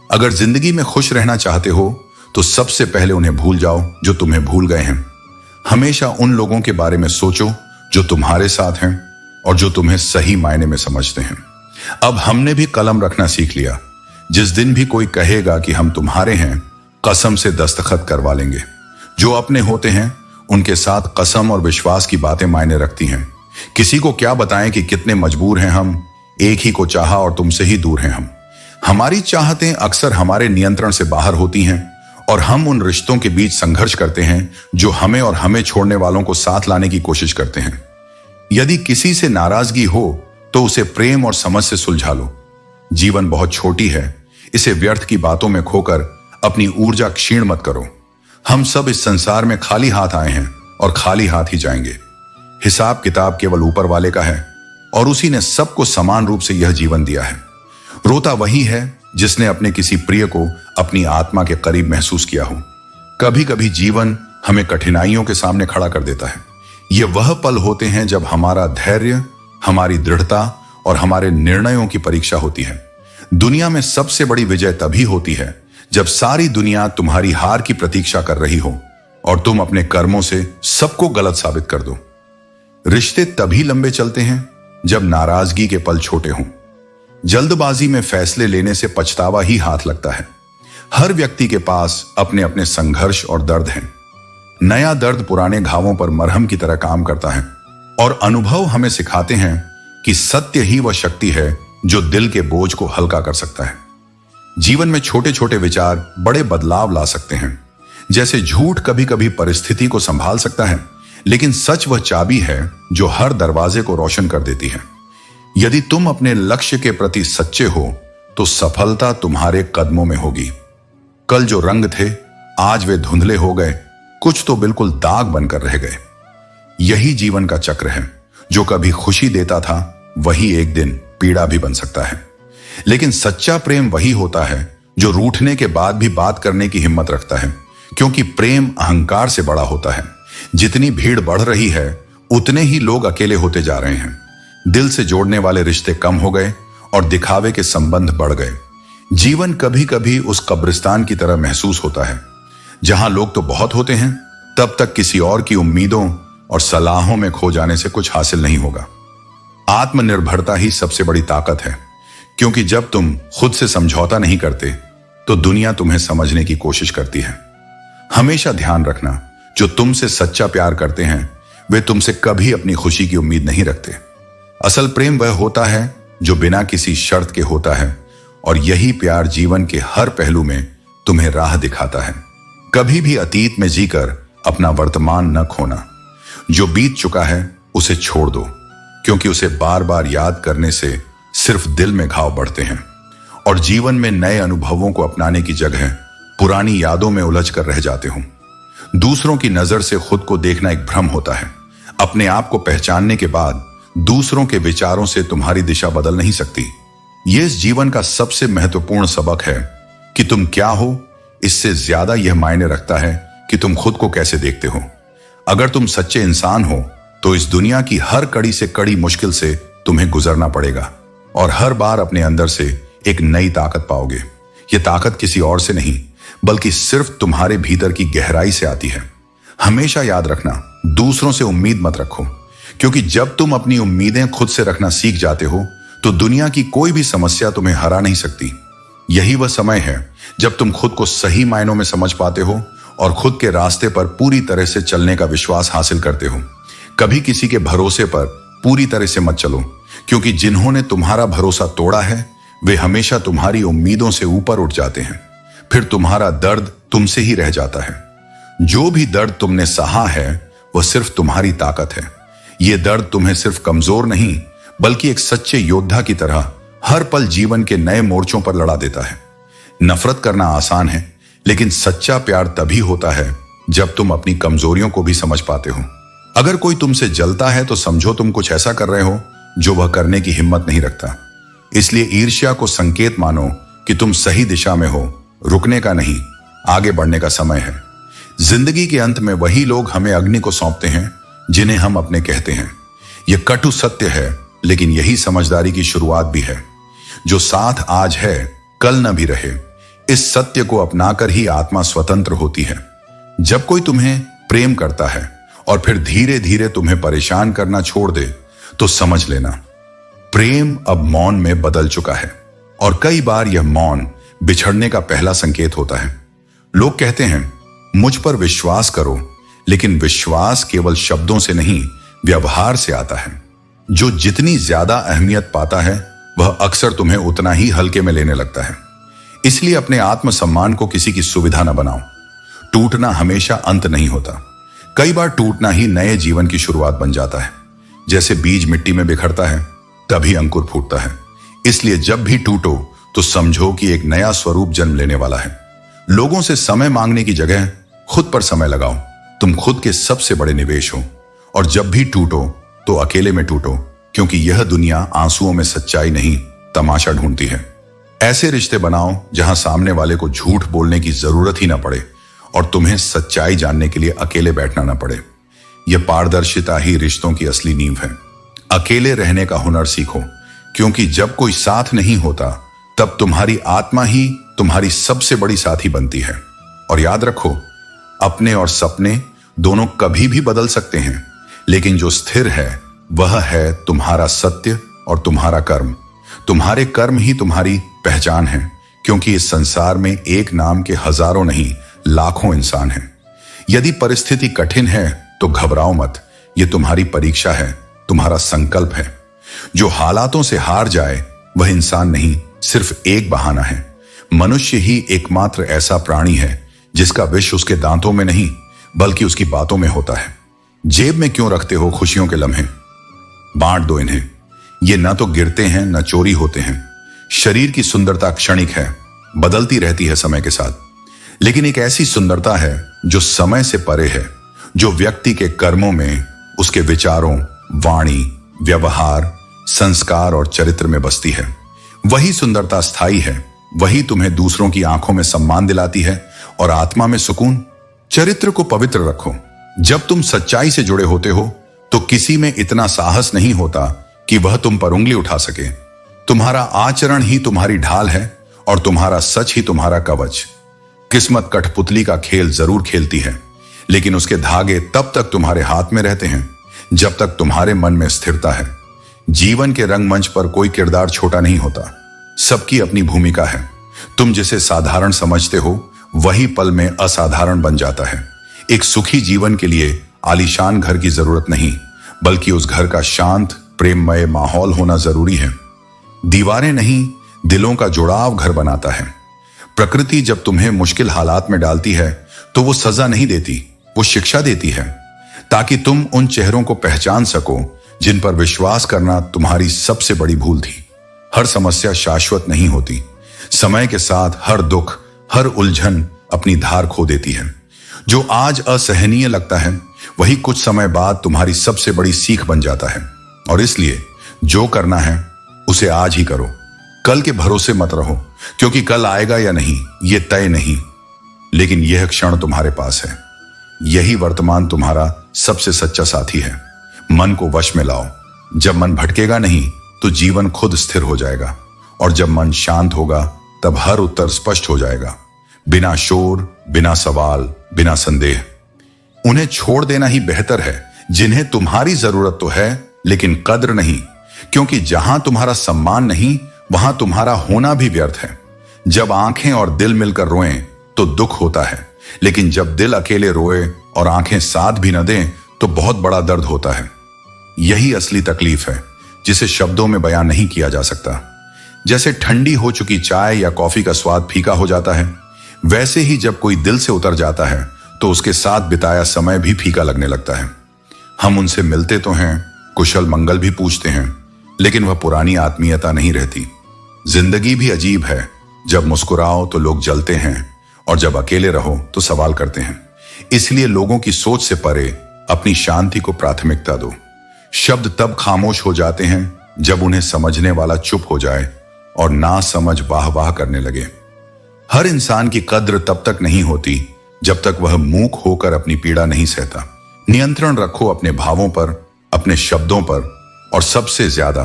अगर जिंदगी में खुश रहना चाहते हो तो सबसे पहले उन्हें भूल जाओ जो तुम्हें भूल गए हैं। हमेशा उन लोगों के बारे में सोचो जो तुम्हारे साथ हैं और जो तुम्हें सही मायने में समझते हैं। अब हमने भी कलम रखना सीख लिया। जिस दिन भी कोई कहेगा कि हम तुम्हारे हैं, कसम से दस्तखत करवा लेंगे। जो अपने होते हैं उनके साथ कसम और विश्वास की बातें मायने रखती हैं। किसी को क्या बताएं कि कितने मजबूर हैं हम, एक ही को चाहा और तुमसे ही दूर हैं हम। हमारी चाहतें अक्सर हमारे नियंत्रण से बाहर होती हैं और हम उन रिश्तों के बीच संघर्ष करते हैं जो हमें और हमें छोड़ने वालों को साथ लाने की कोशिश करते हैं। यदि किसी से नाराजगी हो तो उसे प्रेम और समझ से सुलझा लो। जीवन बहुत छोटी है, इसे व्यर्थ की बातों में खोकर अपनी ऊर्जा क्षीण मत करो। हम सब इस संसार में खाली हाथ आए हैं और खाली हाथ ही जाएंगे। हिसाब किताब केवल ऊपर वाले का है और उसी ने सबको समान रूप से यह जीवन दिया है। रोता वही है जिसने अपने किसी प्रिय को अपनी आत्मा के करीब महसूस किया हो। कभी कभी जीवन हमें कठिनाइयों के सामने खड़ा कर देता है। ये वह पल होते हैं जब हमारा धैर्य, हमारी दृढ़ता और हमारे निर्णयों की परीक्षा होती है। दुनिया में सबसे बड़ी विजय तभी होती है जब सारी दुनिया तुम्हारी हार की प्रतीक्षा कर रही हो और तुम अपने कर्मों से सबको गलत साबित कर दो। रिश्ते तभी लंबे चलते हैं जब नाराजगी के पल छोटे हों। जल्दबाजी में फैसले लेने से पछतावा ही हाथ लगता है। हर व्यक्ति के पास अपने अपने संघर्ष और दर्द हैं। नया दर्द पुराने घावों पर मरहम की तरह काम करता है और अनुभव हमें सिखाते हैं कि सत्य ही वह शक्ति है जो दिल के बोझ को हल्का कर सकता है। जीवन में छोटे छोटे विचार बड़े बदलाव ला सकते हैं। जैसे झूठ कभी कभी परिस्थिति को संभाल सकता है, लेकिन सच वह चाबी है जो हर दरवाजे को रोशन कर देती है। यदि तुम अपने लक्ष्य के प्रति सच्चे हो तो सफलता तुम्हारे कदमों में होगी। कल जो रंग थे आज वे धुंधले हो गए, कुछ तो बिल्कुल दाग बनकर रह गए। यही जीवन का चक्र है। जो कभी खुशी देता था वही एक दिन पीड़ा भी बन सकता है। लेकिन सच्चा प्रेम वही होता है जो रूठने के बाद भी बात करने की हिम्मत रखता है, क्योंकि प्रेम अहंकार से बड़ा होता है। जितनी भीड़ बढ़ रही है उतने ही लोग अकेले होते जा रहे हैं। दिल से जोड़ने वाले रिश्ते कम हो गए और दिखावे के संबंध बढ़ गए। जीवन कभी कभी उस कब्रिस्तान की तरह महसूस होता है जहां लोग तो बहुत होते हैं, तब तक किसी और की उम्मीदों और सलाहों में खो जाने से कुछ हासिल नहीं होगा। आत्मनिर्भरता ही सबसे बड़ी ताकत है, क्योंकि जब तुम खुद से समझौता नहीं करते तो दुनिया तुम्हें समझने की कोशिश करती है। हमेशा ध्यान रखना, जो तुमसे सच्चा प्यार करते हैं वे तुमसे कभी अपनी खुशी की उम्मीद नहीं रखते। असल प्रेम वह होता है जो बिना किसी शर्त के होता है, और यही प्यार जीवन के हर पहलू में तुम्हें राह दिखाता है। कभी भी अतीत में जीकर अपना वर्तमान न खोना। जो बीत चुका है उसे छोड़ दो, क्योंकि उसे बार बार याद करने से सिर्फ दिल में घाव बढ़ते हैं और जीवन में नए अनुभवों को अपनाने की जगह पुरानी यादों में उलझ कर रह जाते हो। दूसरों की नजर से खुद को देखना एक भ्रम होता है। अपने आप को पहचानने के बाद दूसरों के विचारों से तुम्हारी दिशा बदल नहीं सकती। यह इस जीवन का सबसे महत्वपूर्ण सबक है कि तुम क्या हो, इससे ज्यादा यह मायने रखता है कि तुम खुद को कैसे देखते हो। अगर तुम सच्चे इंसान हो तो इस दुनिया की हर कड़ी से कड़ी मुश्किल से तुम्हें गुजरना पड़ेगा और हर बार अपने अंदर से एक नई ताकत पाओगे। यह ताकत किसी और से नहीं बल्कि सिर्फ तुम्हारे भीतर की गहराई से आती है। हमेशा याद रखना, दूसरों से उम्मीद मत रखो, क्योंकि जब तुम अपनी उम्मीदें खुद से रखना सीख जाते हो तो दुनिया की कोई भी समस्या तुम्हें हरा नहीं सकती। यही वह समय है जब तुम खुद को सही मायनों में समझ पाते हो और खुद के रास्ते पर पूरी तरह से चलने का विश्वास हासिल करते हो। कभी किसी के भरोसे पर पूरी तरह से मत चलो, क्योंकि जिन्होंने तुम्हारा भरोसा तोड़ा है वे हमेशा तुम्हारी उम्मीदों से ऊपर उठ जाते हैं। फिर तुम्हारा दर्द तुमसे ही रह जाता है। जो भी दर्द तुमने सहा है वह सिर्फ तुम्हारी ताकत है। यह दर्द तुम्हें सिर्फ कमजोर नहीं बल्कि एक सच्चे योद्धा की तरह हर पल जीवन के नए मोर्चों पर लड़ा देता है। नफरत करना आसान है, लेकिन सच्चा प्यार तभी होता है जब तुम अपनी कमजोरियों को भी समझ पाते हो। अगर कोई तुमसे जलता है तो समझो तुम कुछ ऐसा कर रहे हो जो वह करने की हिम्मत नहीं रखता। इसलिए ईर्ष्या को संकेत मानो कि तुम सही दिशा में हो। रुकने का नहीं, आगे बढ़ने का समय है। जिंदगी के अंत में वही लोग हमें अग्नि को सौंपते हैं जिन्हें हम अपने कहते हैं। यह कटु सत्य है, लेकिन यही समझदारी की शुरुआत भी है। जो साथ आज है कल न भी रहे। इस सत्य को अपनाकर ही आत्मा स्वतंत्र होती है। जब कोई तुम्हें प्रेम करता है और फिर धीरे धीरे तुम्हें परेशान करना छोड़ दे तो समझ लेना प्रेम अब मौन में बदल चुका है। और कई बार यह मौन बिछड़ने का पहला संकेत होता है। लोग कहते हैं मुझ पर विश्वास करो, लेकिन विश्वास केवल शब्दों से नहीं व्यवहार से आता है। जो जितनी ज्यादा अहमियत पाता है वह अक्सर तुम्हें उतना ही हल्के में लेने लगता है। इसलिए अपने आत्मसम्मान को किसी की सुविधा न बनाओ। टूटना हमेशा अंत नहीं होता। कई बार टूटना ही नए जीवन की शुरुआत बन जाता है। जैसे बीज मिट्टी में बिखरता है, तभी अंकुर फूटता है। इसलिए जब भी टूटो तो समझो कि एक नया स्वरूप जन्म लेने वाला है। लोगों से समय मांगने की जगह खुद पर समय लगाओ। तुम खुद के सबसे बड़े निवेश हो। और जब भी टूटो तो अकेले में टूटो, क्योंकि यह दुनिया आंसुओं में सच्चाई नहीं, तमाशा ढूंढती है। ऐसे रिश्ते बनाओ जहां सामने वाले को झूठ बोलने की जरूरत ही ना पड़े और तुम्हें सच्चाई जानने के लिए अकेले बैठना ना पड़े। यह पारदर्शिता ही रिश्तों की असली नींव है। अकेले रहने का हुनर सीखो, क्योंकि जब कोई साथ नहीं होता तब तुम्हारी आत्मा ही तुम्हारी सबसे बड़ी साथी बनती है। और याद रखो, अपने और सपने दोनों कभी भी बदल सकते हैं, लेकिन जो स्थिर है वह है तुम्हारा सत्य और तुम्हारा कर्म। तुम्हारे कर्म ही तुम्हारी पहचान है, क्योंकि इस संसार में एक नाम के हजारों नहीं, लाखों इंसान हैं। यदि परिस्थिति कठिन है तो घबराओ मत। यह तुम्हारी परीक्षा है, तुम्हारा संकल्प है। जो हालातों से हार जाए वह इंसान नहीं, सिर्फ एक बहाना है। मनुष्य ही एकमात्र ऐसा प्राणी है जिसका विष उसके दांतों में नहीं, बल्कि उसकी बातों में होता है। जेब में क्यों रखते हो खुशियों के लम्हे? बांट दो इन्हें। ये न तो गिरते हैं न चोरी होते हैं। शरीर की सुंदरता क्षणिक है, बदलती रहती है समय के साथ। लेकिन एक ऐसी सुंदरता है जो समय से परे है, जो व्यक्ति के कर्मों में, उसके विचारों, वाणी, व्यवहार, संस्कार और चरित्र में बसती है। वही सुंदरता स्थायी है। वही तुम्हें दूसरों की आंखों में सम्मान दिलाती है और आत्मा में सुकून। चरित्र को पवित्र रखो। जब तुम सच्चाई से जुड़े होते हो तो किसी में इतना साहस नहीं होता कि वह तुम पर उंगली उठा सके। तुम्हारा आचरण ही तुम्हारी ढाल है और तुम्हारा सच ही तुम्हारा कवच। किस्मत कठपुतली का खेल जरूर खेलती है, लेकिन उसके धागे तब तक तुम्हारे हाथ में रहते हैं जब तक तुम्हारे मन में स्थिरता है। जीवन के रंगमंच पर कोई किरदार छोटा नहीं होता। सबकी अपनी भूमिका है। तुम जिसे साधारण समझते हो वही पल में असाधारण बन जाता है। एक सुखी जीवन के लिए आलीशान घर की जरूरत नहीं, बल्कि उस घर का शांत प्रेममय माहौल होना जरूरी है। दीवारें नहीं, दिलों का जुड़ाव घर बनाता है। प्रकृति जब तुम्हें मुश्किल हालात में डालती है तो वो सजा नहीं देती, वो शिक्षा देती है, ताकि तुम उन चेहरों को पहचान सको जिन पर विश्वास करना तुम्हारी सबसे बड़ी भूल थी। हर समस्या शाश्वत नहीं होती। समय के साथ हर दुख, हर उलझन अपनी धार खो देती है। जो आज असहनीय लगता है वही कुछ समय बाद तुम्हारी सबसे बड़ी सीख बन जाता है। और इसलिए जो करना है उसे आज ही करो। कल के भरोसे मत रहो, क्योंकि कल आएगा या नहीं ये तय नहीं, लेकिन यह क्षण तुम्हारे पास है। यही वर्तमान तुम्हारा सबसे सच्चा साथी है। मन को वश में लाओ। जब मन भटकेगा नहीं तो जीवन खुद स्थिर हो जाएगा, और जब मन शांत होगा तब हर उत्तर स्पष्ट हो जाएगा। बिना शोर, बिना सवाल, बिना संदेह। उन्हें छोड़ देना ही बेहतर है जिन्हें तुम्हारी जरूरत तो है लेकिन कद्र नहीं, क्योंकि जहां तुम्हारा सम्मान नहीं वहां तुम्हारा होना भी व्यर्थ है। जब आंखें और दिल मिलकर रोएं तो दुख होता है, लेकिन जब दिल अकेले रोए और आंखें साथ भी न दें तो बहुत बड़ा दर्द होता है। यही असली तकलीफ है जिसे शब्दों में बयान नहीं किया जा सकता। जैसे ठंडी हो चुकी चाय या कॉफी का स्वाद फीका हो जाता है, वैसे ही जब कोई दिल से उतर जाता है तो उसके साथ बिताया समय भी फीका लगने लगता है। हम उनसे मिलते तो हैं, कुशल मंगल भी पूछते हैं, लेकिन वह पुरानी आत्मीयता नहीं रहती। जिंदगी भी अजीब है। जब मुस्कुराओ तो लोग जलते हैं और जब अकेले रहो तो सवाल करते हैं। इसलिए लोगों की सोच से परे अपनी शांति को प्राथमिकता दो। शब्द तब खामोश हो जाते हैं जब उन्हें समझने वाला चुप हो जाए और ना समझ वाह वाह करने लगे। हर इंसान की कद्र तब तक नहीं होती जब तक वह मूक होकर अपनी पीड़ा नहीं सहता। नियंत्रण रखो अपने भावों पर, अपने शब्दों पर और सबसे ज्यादा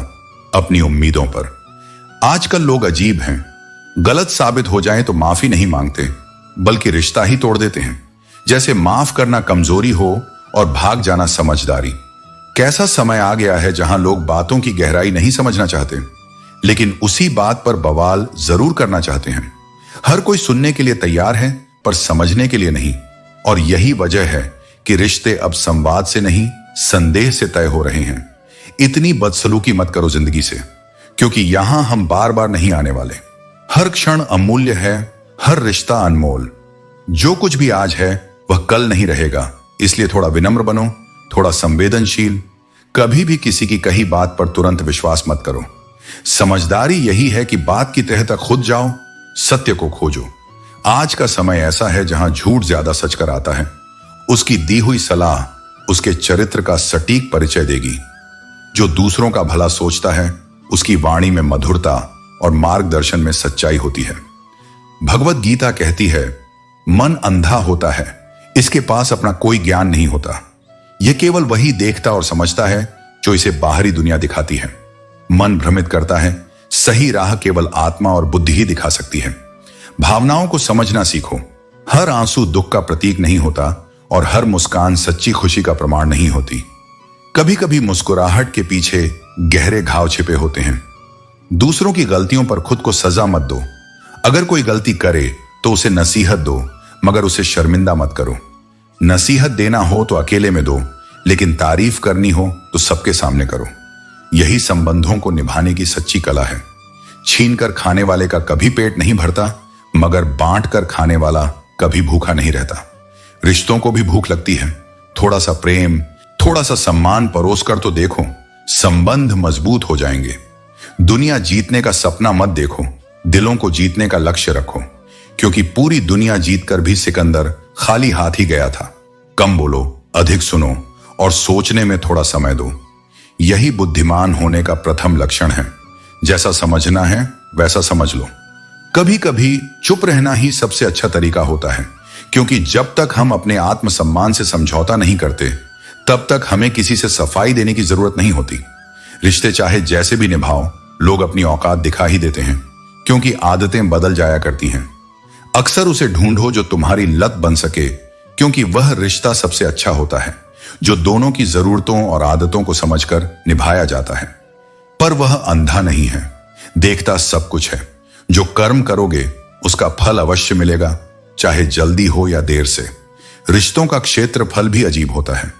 अपनी उम्मीदों पर। आजकल लोग अजीब हैं। गलत साबित हो जाएं तो माफी नहीं मांगते, बल्कि रिश्ता ही तोड़ देते हैं। जैसे माफ करना कमजोरी हो और भाग जाना समझदारी। कैसा समय आ गया है जहां लोग बातों की गहराई नहीं समझना चाहते, लेकिन उसी बात पर बवाल जरूर करना चाहते हैं। हर कोई सुनने के लिए तैयार है पर समझने के लिए नहीं। और यही वजह है कि रिश्ते अब संवाद से नहीं, संदेह से तय हो रहे हैं। इतनी बदसलूकी मत करो जिंदगी से, क्योंकि यहां हम बार बार नहीं आने वाले। हर क्षण अमूल्य है, हर रिश्ता अनमोल। जो कुछ भी आज है वह कल नहीं रहेगा, इसलिए थोड़ा विनम्र बनो, थोड़ा संवेदनशील। कभी भी किसी की कही बात पर तुरंत विश्वास मत करो। समझदारी यही है कि बात की तह तक खुद जाओ, सत्य को खोजो। आज का समय ऐसा है जहां झूठ ज्यादा सच कर आता है। उसकी दी हुई सलाह उसके चरित्र का सटीक परिचय देगी। जो दूसरों का भला सोचता है उसकी वाणी में मधुरता और मार्गदर्शन में सच्चाई होती है। भगवत गीता कहती है, मन अंधा होता है, इसके पास अपना कोई ज्ञान नहीं होता। यह केवल वही देखता और समझता है जो इसे बाहरी दुनिया दिखाती है। मन भ्रमित करता है, सही राह केवल आत्मा और बुद्धि ही दिखा सकती है। भावनाओं को समझना सीखो। हर आंसू दुख का प्रतीक नहीं होता और हर मुस्कान सच्ची खुशी का प्रमाण नहीं होती। कभी कभी मुस्कुराहट के पीछे गहरे घाव छिपे होते हैं। दूसरों की गलतियों पर खुद को सजा मत दो। अगर कोई गलती करे तो उसे नसीहत दो, मगर उसे शर्मिंदा मत करो। नसीहत देना हो तो अकेले में दो, लेकिन तारीफ करनी हो तो सबके सामने करो। यही संबंधों को निभाने की सच्ची कला है। छीन कर खाने वाले का कभी पेट नहीं भरता, मगर बांट कर खाने वाला कभी भूखा नहीं रहता। रिश्तों को भी भूख लगती है। थोड़ा सा प्रेम, थोड़ा सा सम्मान परोस कर तो देखो, संबंध मजबूत हो जाएंगे। दुनिया जीतने का सपना मत देखो, दिलों को जीतने का लक्ष्य रखो, क्योंकि पूरी दुनिया जीतकर भी सिकंदर खाली हाथ ही गया था। कम बोलो, अधिक सुनो और सोचने में थोड़ा समय दो। यही बुद्धिमान होने का प्रथम लक्षण है। जैसा समझना है वैसा समझ लो। कभी कभी चुप रहना ही सबसे अच्छा तरीका होता है, क्योंकि जब तक हम अपने आत्मसम्मान से समझौता नहीं करते तब तक हमें किसी से सफाई देने की जरूरत नहीं होती। रिश्ते चाहे जैसे भी निभाओ, लोग अपनी औकात दिखा ही देते हैं, क्योंकि आदतें बदल जाया करती हैं। अक्सर उसे ढूंढो जो तुम्हारी लत बन सके, क्योंकि वह रिश्ता सबसे अच्छा होता है जो दोनों की जरूरतों और आदतों को समझकर निभाया जाता है। पर वह अंधा नहीं है, देखता सब कुछ है। जो कर्म करोगे उसका फल अवश्य मिलेगा, चाहे जल्दी हो या देर से। रिश्तों का क्षेत्रफल भी अजीब होता है।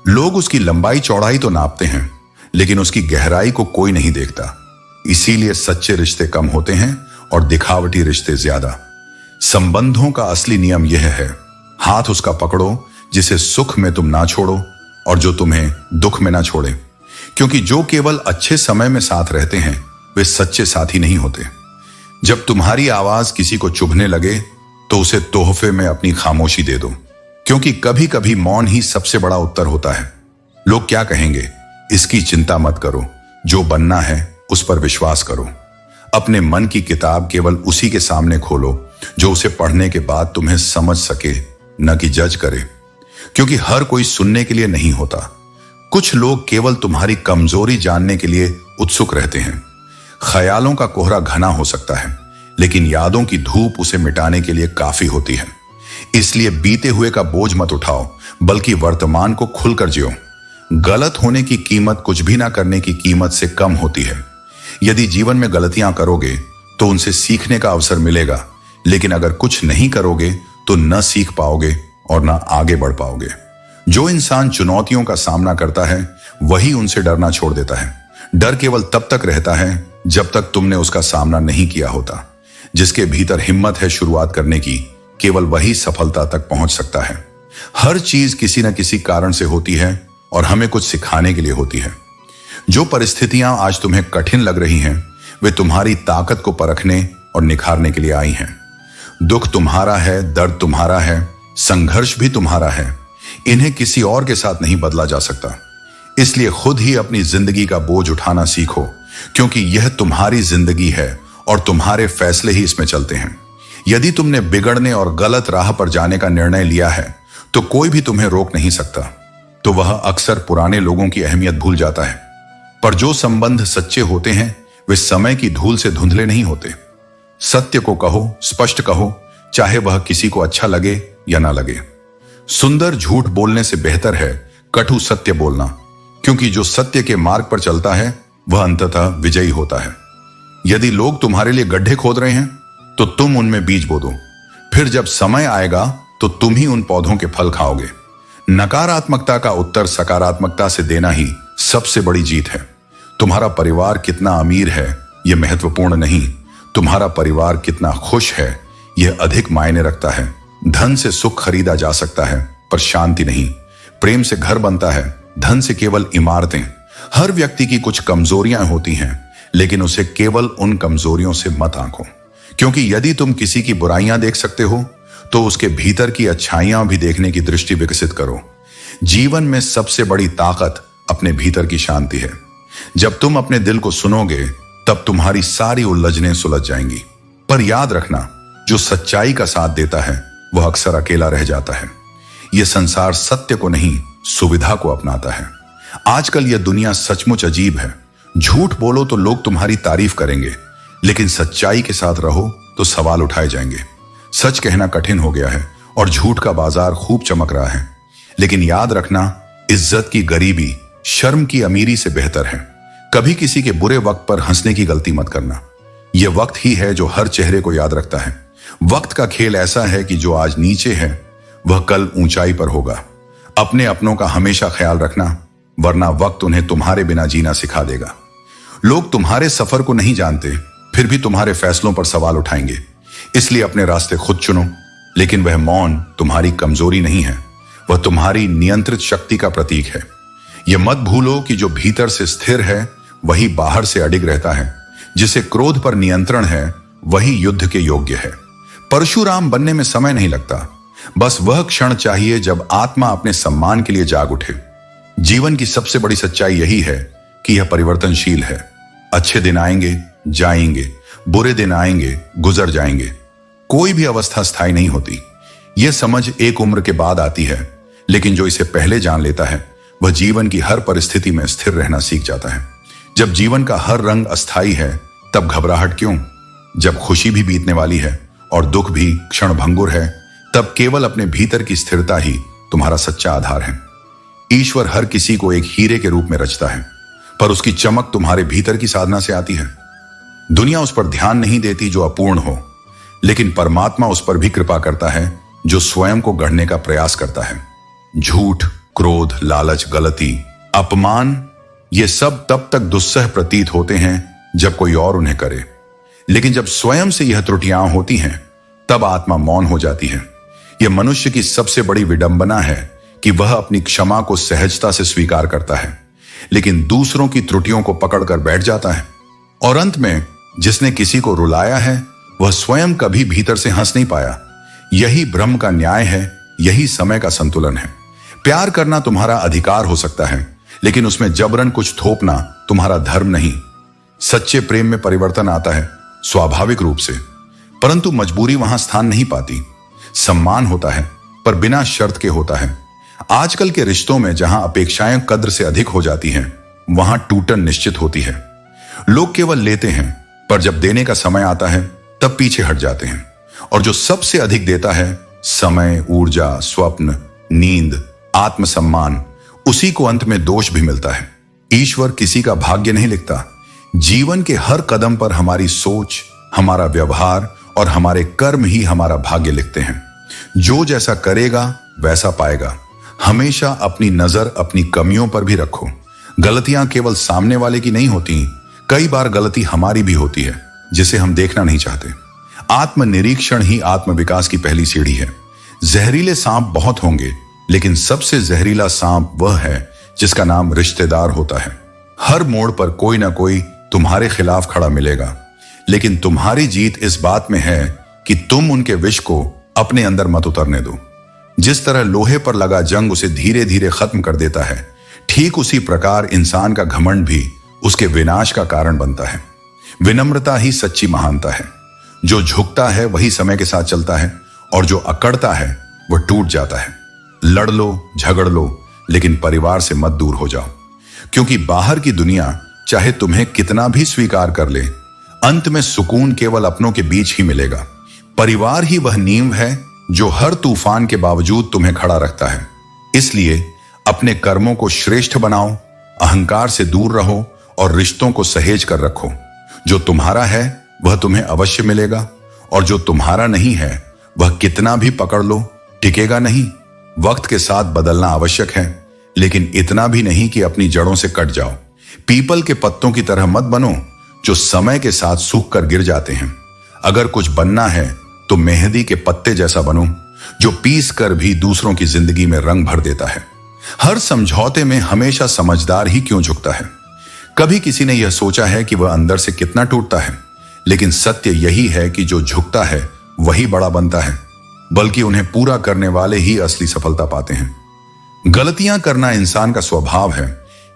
लोग उसकी लंबाई चौड़ाई तो नापते हैं, लेकिन उसकी गहराई को कोई नहीं देखता। इसीलिए सच्चे रिश्ते कम होते हैं और दिखावटी रिश्ते ज्यादा। संबंधों का असली नियम यह है, हाथ उसका पकड़ो जिसे सुख में तुम ना छोड़ो और जो तुम्हें दुख में ना छोड़े, क्योंकि जो केवल अच्छे समय में साथ रहते हैं वे सच्चे साथी नहीं होते। जब तुम्हारी आवाज किसी को चुभने लगे तो उसे तोहफे में अपनी खामोशी दे दो, क्योंकि कभी कभी मौन ही सबसे बड़ा उत्तर होता है। लोग क्या कहेंगे इसकी चिंता मत करो, जो बनना है उस पर विश्वास करो। अपने मन की किताब केवल उसी के सामने खोलो जो उसे पढ़ने के बाद तुम्हें समझ सके, न कि जज करे, क्योंकि हर कोई सुनने के लिए नहीं होता। कुछ लोग केवल तुम्हारी कमजोरी जानने के लिए उत्सुक रहते हैं। ख्यालों का कोहरा घना हो सकता है, लेकिन यादों की धूप उसे मिटाने के लिए काफी होती है। इसलिए बीते हुए का बोझ मत उठाओ, बल्कि वर्तमान को खुलकर जियो। गलत होने की कीमत कुछ भी ना करने की कीमत से कम होती है। यदि जीवन में गलतियां करोगे तो उनसे सीखने का अवसर मिलेगा, लेकिन अगर कुछ नहीं करोगे तो न सीख पाओगे और न आगे बढ़ पाओगे। जो इंसान चुनौतियों का सामना करता है वही उनसे डरना छोड़ देता है। डर केवल तब तक रहता है जब तक तुमने उसका सामना नहीं किया होता। जिसके भीतर हिम्मत है शुरुआत करने की, केवल वही सफलता तक पहुंच सकता है। हर चीज किसी न किसी कारण से होती है और हमें कुछ सिखाने के लिए होती है। जो परिस्थितियां आज तुम्हें कठिन लग रही हैं, वे तुम्हारी ताकत को परखने और निखारने के लिए आई हैं। दुख तुम्हारा है, दर्द तुम्हारा है, संघर्ष भी तुम्हारा है। इन्हें किसी और के साथ नहीं बदला जा सकता। इसलिए खुद ही अपनी जिंदगी का बोझ उठाना सीखो, क्योंकि यह तुम्हारी जिंदगी है और तुम्हारे फैसले ही इसमें चलते हैं। यदि तुमने बिगड़ने और गलत राह पर जाने का निर्णय लिया है तो कोई भी तुम्हें रोक नहीं सकता। तो वह अक्सर पुराने लोगों की अहमियत भूल जाता है। पर जो संबंध सच्चे होते हैं वे समय की धूल से धुंधले नहीं होते। सत्य को कहो, स्पष्ट कहो, चाहे वह किसी को अच्छा लगे या ना लगे। सुंदर झूठ बोलने से बेहतर है कटु सत्य बोलना, क्योंकि जो सत्य के मार्ग पर चलता है वह अंततः विजयी होता है। यदि लोग तुम्हारे लिए गड्ढे खोद रहे हैं तो तुम उनमें बीज बो दो। फिर जब समय आएगा तो तुम ही उन पौधों के फल खाओगे। नकारात्मकता का उत्तर सकारात्मकता से देना ही सबसे बड़ी जीत है। तुम्हारा परिवार कितना अमीर है यह महत्वपूर्ण नहीं, तुम्हारा परिवार कितना खुश है यह अधिक मायने रखता है। धन से सुख खरीदा जा सकता है पर शांति नहीं। प्रेम से घर बनता है, धन से केवल इमारतें। हर व्यक्ति की कुछ कमजोरियां होती हैं, लेकिन उसे केवल उन कमजोरियों से मत आंको, क्योंकि यदि तुम किसी की बुराइयां देख सकते हो तो उसके भीतर की अच्छाइयां भी देखने की दृष्टि विकसित करो। जीवन में सबसे बड़ी ताकत अपने भीतर की शांति है। जब तुम अपने दिल को सुनोगे तब तुम्हारी सारी उलझनें सुलझ जाएंगी। पर याद रखना, जो सच्चाई का साथ देता है वह अक्सर अकेला रह जाता है। यह संसार सत्य को नहीं, सुविधा को अपनाता है। आजकल यह दुनिया सचमुच अजीब है। झूठ बोलो तो लोग तुम्हारी तारीफ करेंगे, लेकिन सच्चाई के साथ रहो तो सवाल उठाए जाएंगे। सच कहना कठिन हो गया है और झूठ का बाजार खूब चमक रहा है। लेकिन याद रखना, इज्जत की गरीबी शर्म की अमीरी से बेहतर है। कभी किसी के बुरे वक्त पर हंसने की गलती मत करना। यह वक्त ही है जो हर चेहरे को याद रखता है। वक्त का खेल ऐसा है कि जो आज नीचे है वह कल ऊंचाई पर होगा। अपने अपनों का हमेशा ख्याल रखना, वरना वक्त उन्हें तुम्हारे बिना जीना सिखा देगा। लोग तुम्हारे सफर को नहीं जानते, फिर भी तुम्हारे फैसलों पर सवाल उठाएंगे। इसलिए अपने रास्ते खुद चुनो। लेकिन वह मौन तुम्हारी कमजोरी नहीं है, वह तुम्हारी नियंत्रित शक्ति का प्रतीक है। यह मत भूलो कि जो भीतर से स्थिर है वही बाहर से अडिग रहता है। जिसे क्रोध पर नियंत्रण है वही युद्ध के योग्य है। परशुराम बनने में समय नहीं लगता, बस वह क्षण चाहिए जब आत्मा अपने सम्मान के लिए जाग उठे। जीवन की सबसे बड़ी सच्चाई यही है कि यह परिवर्तनशील है। अच्छे दिन आएंगे, जाएंगे, बुरे दिन आएंगे, गुजर जाएंगे। कोई भी अवस्था स्थायी नहीं होती। यह समझ एक उम्र के बाद आती है, लेकिन जो इसे पहले जान लेता है वह जीवन की हर परिस्थिति में स्थिर रहना सीख जाता है। जब जीवन का हर रंग अस्थायी है तब घबराहट क्यों? जब खुशी भी बीतने वाली है और दुख भी क्षणभंगुर है, तब केवल अपने भीतर की स्थिरता ही तुम्हारा सच्चा आधार है। ईश्वर हर किसी को एक हीरे के रूप में रचता है, पर उसकी चमक तुम्हारे भीतर की साधना से आती है। दुनिया उस पर ध्यान नहीं देती जो अपूर्ण हो, लेकिन परमात्मा उस पर भी कृपा करता है जो स्वयं को गढ़ने का प्रयास करता है। झूठ, क्रोध, लालच, गलती, अपमान, ये सब तब तक दुस्सह प्रतीत होते हैं जब कोई और उन्हें करे, लेकिन जब स्वयं से यह त्रुटियां होती हैं तब आत्मा मौन हो जाती है। यह मनुष्य की सबसे बड़ी विडंबना है कि वह अपनी क्षमा को सहजता से स्वीकार करता है, लेकिन दूसरों की त्रुटियों को पकड़कर बैठ जाता है। और अंत में जिसने किसी को रुलाया है वह स्वयं कभी भीतर से हंस नहीं पाया। यही ब्रह्म का न्याय है, यही समय का संतुलन है। प्यार करना तुम्हारा अधिकार हो सकता है, लेकिन उसमें जबरन कुछ थोपना तुम्हारा धर्म नहीं। सच्चे प्रेम में परिवर्तन आता है स्वाभाविक रूप से, परंतु मजबूरी वहां स्थान नहीं पाती। सम्मान होता है पर बिना शर्त के होता है। आजकल के रिश्तों में जहां अपेक्षाएं कद्र से अधिक हो जाती हैं, वहां टूटन निश्चित होती है। लोग केवल लेते हैं, पर जब देने का समय आता है तब पीछे हट जाते हैं। और जो सबसे अधिक देता है, समय, ऊर्जा, स्वप्न, नींद, आत्मसम्मान, उसी को अंत में दोष भी मिलता है। ईश्वर किसी का भाग्य नहीं लिखता। जीवन के हर कदम पर हमारी सोच, हमारा व्यवहार और हमारे कर्म ही हमारा भाग्य लिखते हैं। जो जैसा करेगा वैसा पाएगा। हमेशा अपनी नजर अपनी कमियों पर भी रखो। गलतियां केवल सामने वाले की नहीं होती, कई बार गलती हमारी भी होती है जिसे हम देखना नहीं चाहते। आत्मनिरीक्षण ही आत्मविकास की पहली सीढ़ी है। जहरीले सांप बहुत होंगे, लेकिन सबसे जहरीला सांप वह है जिसका नाम रिश्तेदार होता है। हर मोड़ पर कोई ना कोई तुम्हारे खिलाफ खड़ा मिलेगा, लेकिन तुम्हारी जीत इस बात में है कि तुम उनके विष को अपने अंदर मत उतरने दो। जिस तरह लोहे पर लगा जंग उसे धीरे धीरे खत्म कर देता है, ठीक उसी प्रकार इंसान का घमंड भी उसके विनाश का कारण बनता है। विनम्रता ही सच्ची महानता है। जो झुकता है वही समय के साथ चलता है, और जो अकड़ता है वह टूट जाता है। लड़ लो, झगड़ लो, लेकिन परिवार से मत दूर हो जाओ, क्योंकि बाहर की दुनिया चाहे तुम्हें कितना भी स्वीकार कर ले, अंत में सुकून केवल अपनों के बीच ही मिलेगा। परिवार ही वह नींव है जो हर तूफान के बावजूद तुम्हें खड़ा रखता है। इसलिए अपने कर्मों को श्रेष्ठ बनाओ, अहंकार से दूर रहो और रिश्तों को सहेज कर रखो। जो तुम्हारा है वह तुम्हें अवश्य मिलेगा, और जो तुम्हारा नहीं है वह कितना भी पकड़ लो टिकेगा नहीं। वक्त के साथ बदलना आवश्यक है, लेकिन इतना भी नहीं कि अपनी जड़ों से कट जाओ। पीपल के पत्तों की तरह मत बनो जो समय के साथ सूख कर गिर जाते हैं। अगर कुछ बनना है तो मेहंदी के पत्ते जैसा बनो, जो पीस कर भी दूसरों की जिंदगी में रंग भर देता है। हर समझौते में हमेशा समझदार ही क्यों झुकता है? कभी किसी ने यह सोचा है कि वह अंदर से कितना टूटता है? लेकिन सत्य यही है कि जो झुकता है वही बड़ा बनता है, बल्कि उन्हें पूरा करने वाले ही असली सफलता पाते हैं। गलतियां करना इंसान का स्वभाव है,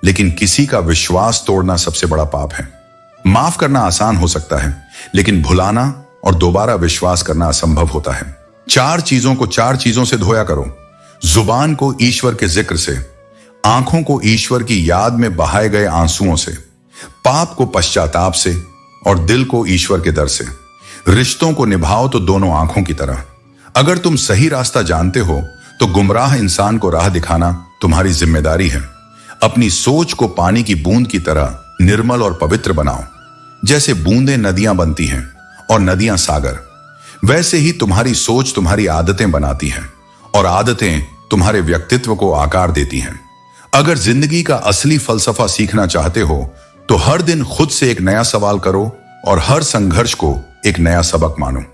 लेकिन किसी का विश्वास तोड़ना सबसे बड़ा पाप है। माफ करना आसान हो सकता है, लेकिन भुलाना और दोबारा विश्वास करना असंभव होता है। 4 चीजों को 4 चीजों से धोया करो। जुबान को ईश्वर के जिक्र से, आंखों को ईश्वर की याद में बहाए गए आंसुओं से, पाप को पश्चाताप से और दिल को ईश्वर के दर से। रिश्तों को निभाओ तो दोनों आंखों की तरह। अगर तुम सही रास्ता जानते हो तो गुमराह इंसान को राह दिखाना तुम्हारी जिम्मेदारी है। अपनी सोच को पानी की बूंद की तरह निर्मल और पवित्र बनाओ। जैसे बूंदें नदियां बनती हैं और नदियां सागर, वैसे ही तुम्हारी सोच तुम्हारी आदतें बनाती हैं और आदतें तुम्हारे व्यक्तित्व को आकार देती हैं। अगर जिंदगी का असली फलसफा सीखना चाहते हो तो हर दिन खुद से एक नया सवाल करो और हर संघर्ष को एक नया सबक मानो।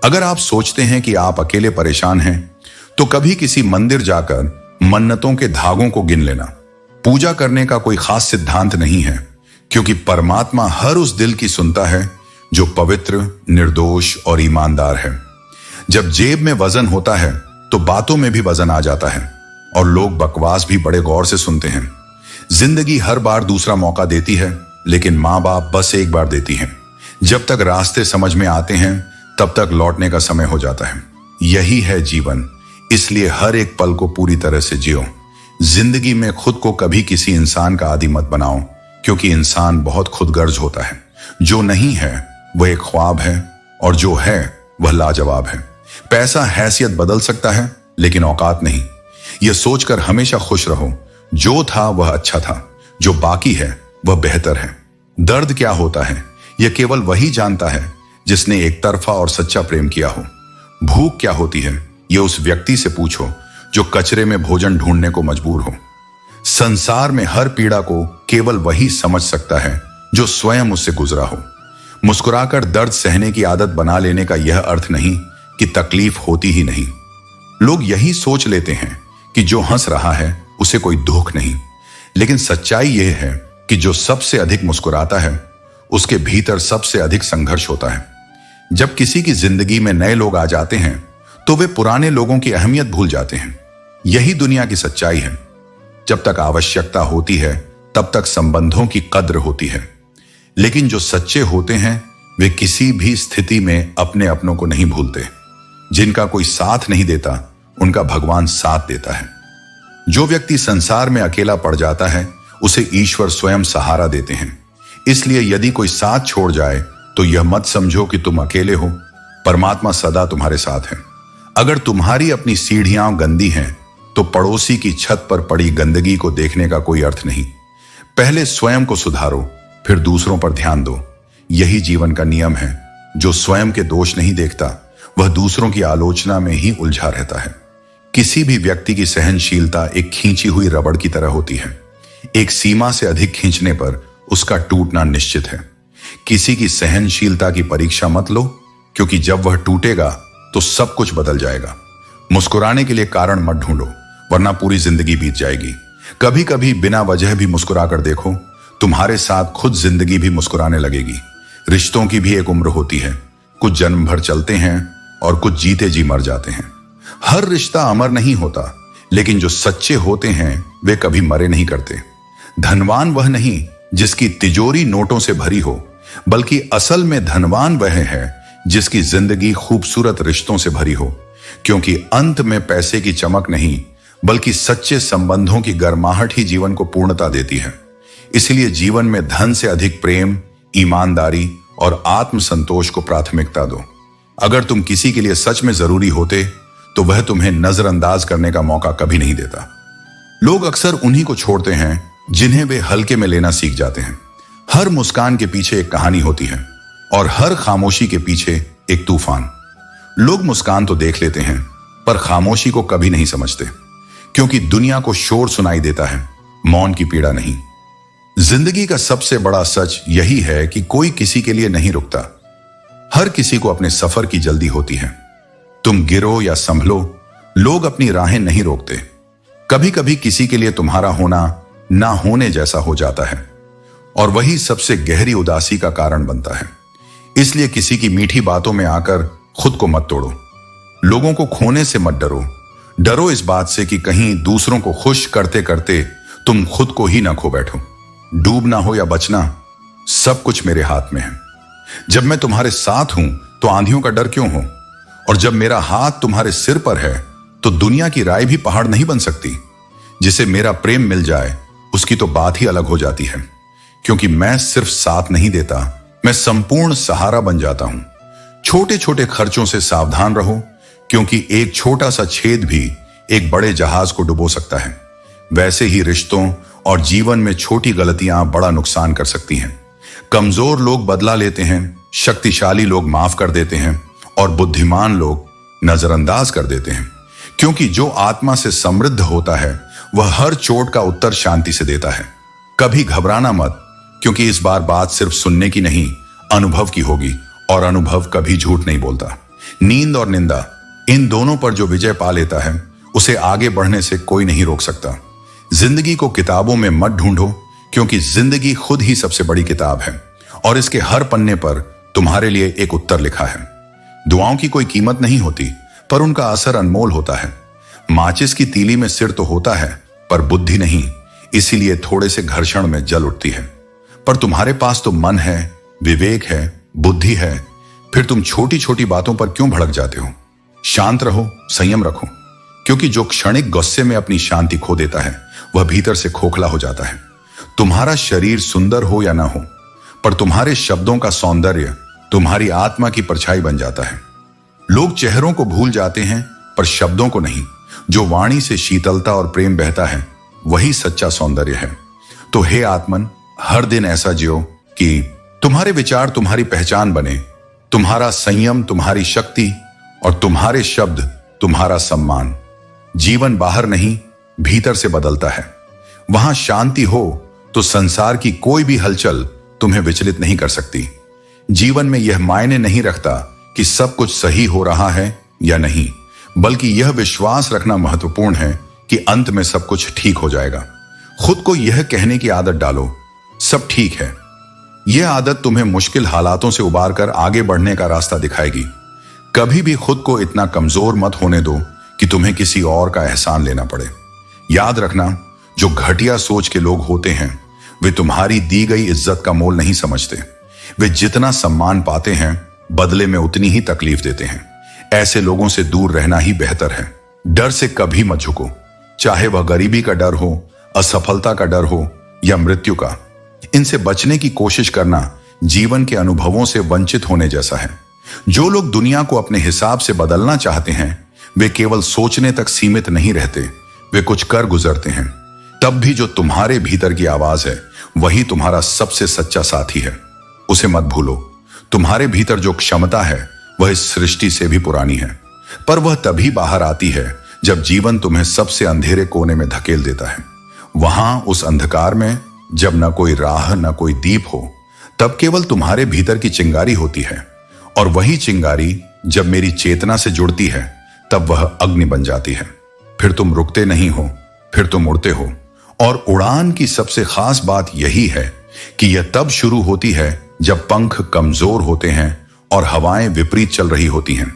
अगर आप सोचते हैं कि आप अकेले परेशान हैं तो कभी किसी मंदिर जाकर मन्नतों के धागों को गिन लेना। पूजा करने का कोई खास सिद्धांत नहीं है, क्योंकि परमात्मा हर उस दिल की सुनता है जो पवित्र, निर्दोष और ईमानदार है। जब जेब में वजन होता है तो बातों में भी वजन आ जाता है और लोग बकवास भी बड़े गौर से सुनते हैं। जिंदगी हर बार दूसरा मौका देती है, लेकिन माँ बाप बस एक बार देती है। जब तक रास्ते समझ में आते हैं तब तक लौटने का समय हो जाता है। यही है जीवन, इसलिए हर एक पल को पूरी तरह से जियो। जिंदगी में खुद को कभी किसी इंसान का आदी मत बनाओ, क्योंकि इंसान बहुत खुदगर्ज होता है। जो नहीं है वह एक ख्वाब है और जो है वह लाजवाब है। पैसा हैसियत बदल सकता है, लेकिन औकात नहीं। यह सोचकर हमेशा खुश रहो, जो था वह अच्छा था, जो बाकी है वह बेहतर है। दर्द क्या होता है यह केवल वही जानता है जिसने एक तरफा और सच्चा प्रेम किया हो। भूख क्या होती है यह उस व्यक्ति से पूछो जो कचरे में भोजन ढूंढने को मजबूर हो। संसार में हर पीड़ा को केवल वही समझ सकता है जो स्वयं उससे गुजरा हो। मुस्कुराकर दर्द सहने की आदत बना लेने का यह अर्थ नहीं कि तकलीफ होती ही नहीं। लोग यही सोच लेते हैं कि जो हंस रहा है उसे कोई दुख नहीं, लेकिन सच्चाई यह है कि जो सबसे अधिक मुस्कुराता है उसके भीतर सबसे अधिक संघर्ष होता है। जब किसी की जिंदगी में नए लोग आ जाते हैं तो वे पुराने लोगों की अहमियत भूल जाते हैं। यही दुनिया की सच्चाई है। जब तक आवश्यकता होती है तब तक संबंधों की कद्र होती है, लेकिन जो सच्चे होते हैं वे किसी भी स्थिति में अपने अपनों को नहीं भूलते। जिनका कोई साथ नहीं देता उनका भगवान साथ देता है। जो व्यक्ति संसार में अकेला पड़ जाता है उसे ईश्वर स्वयं सहारा देते हैं। इसलिए यदि कोई साथ छोड़ जाए तो यह मत समझो कि तुम अकेले हो, परमात्मा सदा तुम्हारे साथ है। अगर तुम्हारी अपनी सीढ़ियां गंदी हैं तो पड़ोसी की छत पर पड़ी गंदगी को देखने का कोई अर्थ नहीं। पहले स्वयं को सुधारो, फिर दूसरों पर ध्यान दो। यही जीवन का नियम है। जो स्वयं के दोष नहीं देखता वह दूसरों की आलोचना में ही उलझा रहता है। किसी भी व्यक्ति की सहनशीलता एक खींची हुई रबड़ की तरह होती है। एक सीमा से अधिक खींचने पर उसका टूटना निश्चित है। किसी की सहनशीलता की परीक्षा मत लो, क्योंकि जब वह टूटेगा तो सब कुछ बदल जाएगा। मुस्कुराने के लिए कारण मत ढूंढो, वरना पूरी जिंदगी बीत जाएगी। कभी कभी बिना वजह भी मुस्कुरा कर देखो, तुम्हारे साथ खुद जिंदगी भी मुस्कुराने लगेगी। रिश्तों की भी एक उम्र होती है। कुछ जन्म भर चलते हैं और कुछ जीते जी मर जाते हैं। हर रिश्ता अमर नहीं होता, लेकिन जो सच्चे होते हैं वे कभी मरे नहीं करते। धनवान वह नहीं जिसकी तिजोरी नोटों से भरी हो, बल्कि असल में धनवान वह है जिसकी जिंदगी खूबसूरत रिश्तों से भरी हो, क्योंकि अंत में पैसे की चमक नहीं बल्कि सच्चे संबंधों की गर्माहट ही जीवन को पूर्णता देती है। इसलिए जीवन में धन से अधिक प्रेम, ईमानदारी और आत्मसंतोष को प्राथमिकता दो। अगर तुम किसी के लिए सच में जरूरी होते तो वह तुम्हें नजरअंदाज करने का मौका कभी नहीं देता। लोग अक्सर उन्हीं को छोड़ते हैं जिन्हें वे हल्के में लेना सीख जाते हैं। हर मुस्कान के पीछे एक कहानी होती है और हर खामोशी के पीछे एक तूफान। लोग मुस्कान तो देख लेते हैं पर खामोशी को कभी नहीं समझते, क्योंकि दुनिया को शोर सुनाई देता है, मौन की पीड़ा नहीं। जिंदगी का सबसे बड़ा सच यही है कि कोई किसी के लिए नहीं रुकता। हर किसी को अपने सफर की जल्दी होती है। तुम गिरो या संभलो, लोग अपनी राहें नहीं रोकते। कभी कभी किसी के लिए तुम्हारा होना ना होने जैसा हो जाता है, और वही सबसे गहरी उदासी का कारण बनता है। इसलिए किसी की मीठी बातों में आकर खुद को मत तोड़ो। लोगों को खोने से मत डरो। डरो इस बात से कि कहीं दूसरों को खुश करते करते तुम खुद को ही ना खो बैठो। डूबना हो या बचना, सब कुछ मेरे हाथ में है। जब मैं तुम्हारे साथ हूं तो आंधियों का डर क्यों हो, और जब मेरा हाथ तुम्हारे सिर पर है तो दुनिया की राय भी पहाड़ नहीं बन सकती। जिसे मेरा प्रेम मिल जाए उसकी तो बात ही अलग हो जाती है, क्योंकि मैं सिर्फ साथ नहीं देता, मैं संपूर्ण सहारा बन जाता हूं। छोटे छोटे खर्चों से सावधान रहो, क्योंकि एक छोटा सा छेद भी एक बड़े जहाज को डुबो सकता है। वैसे ही रिश्तों और जीवन में छोटी गलतियां बड़ा नुकसान कर सकती हैं। कमजोर लोग बदला लेते हैं, शक्तिशाली लोग माफ कर देते हैं, और बुद्धिमान लोग नजरअंदाज कर देते हैं। क्योंकि जो आत्मा से समृद्ध होता है वह हर चोट का उत्तर शांति से देता है। कभी घबराना मत, क्योंकि इस बार बात सिर्फ सुनने की नहीं, अनुभव की होगी, और अनुभव कभी झूठ नहीं बोलता। नींद और निंदा, इन दोनों पर जो विजय पा लेता है उसे आगे बढ़ने से कोई नहीं रोक सकता। जिंदगी को किताबों में मत ढूंढो, क्योंकि जिंदगी खुद ही सबसे बड़ी किताब है, और इसके हर पन्ने पर तुम्हारे लिए एक उत्तर लिखा है। दुआओं की कोई कीमत नहीं होती, पर उनका असर अनमोल होता है। माचिस की तीली में सिर तो होता है, पर बुद्धि नहीं, इसीलिए थोड़े से घर्षण में जल उठती है। पर तुम्हारे पास तो मन है, विवेक है, बुद्धि है, फिर तुम छोटी छोटी बातों पर क्यों भड़क जाते हो? शांत रहो, संयम रखो, क्योंकि जो क्षणिक गुस्से में अपनी शांति खो देता है वह भीतर से खोखला हो जाता है। तुम्हारा शरीर सुंदर हो या ना हो, पर तुम्हारे शब्दों का सौंदर्य तुम्हारी आत्मा की परछाई बन जाता है। लोग चेहरों को भूल जाते हैं, पर शब्दों को नहीं। जो वाणी से शीतलता और प्रेम बहता है वही सच्चा सौंदर्य है। तो हे आत्मन, हर दिन ऐसा जियो कि तुम्हारे विचार तुम्हारी पहचान बने, तुम्हारा संयम तुम्हारी शक्ति, और तुम्हारे शब्द तुम्हारा सम्मान। जीवन बाहर नहीं, भीतर से बदलता है। वहां शांति हो तो संसार की कोई भी हलचल तुम्हें विचलित नहीं कर सकती। जीवन में यह मायने नहीं रखता कि सब कुछ सही हो रहा है या नहीं, बल्कि यह विश्वास रखना महत्वपूर्ण है कि अंत में सब कुछ ठीक हो जाएगा। खुद को यह कहने की आदत डालो, सब ठीक है। यह आदत तुम्हें मुश्किल हालातों से उबार कर आगे बढ़ने का रास्ता दिखाएगी। कभी भी खुद को इतना कमजोर मत होने दो कि तुम्हें किसी और का एहसान लेना पड़े। याद रखना, जो घटिया सोच के लोग होते हैं वे तुम्हारी दी गई इज्जत का मोल नहीं समझते। वे जितना सम्मान पाते हैं बदले में उतनी ही तकलीफ देते हैं। ऐसे लोगों से दूर रहना ही बेहतर है। डर से कभी मत झुको, चाहे वह गरीबी का डर हो, असफलता का डर हो या मृत्यु का। इनसे बचने की कोशिश करना जीवन के अनुभवों से वंचित होने जैसा है। जो लोग दुनिया को अपने हिसाब से बदलना चाहते हैं वे केवल सोचने तक सीमित नहीं रहते, वे कुछ कर गुजरते हैं। तब भी जो तुम्हारे भीतर की आवाज है वही तुम्हारा सबसे सच्चा साथी है। उसे मत भूलो। तुम्हारे भीतर जो क्षमता है वह इस सृष्टि से भी पुरानी है, पर वह तभी बाहर आती है जब जीवन तुम्हें सबसे अंधेरे कोने में धकेल देता है। वहां उस अंधकार में जब न कोई राह न कोई दीप हो, तब केवल तुम्हारे भीतर की चिंगारी होती है, और वही चिंगारी जब मेरी चेतना से जुड़ती है तब वह अग्नि बन जाती है। फिर तुम रुकते नहीं हो, फिर तुम उड़ते हो। और उड़ान की सबसे खास बात यही है कि यह तब शुरू होती है जब पंख कमजोर होते हैं और हवाएं विपरीत चल रही होती हैं।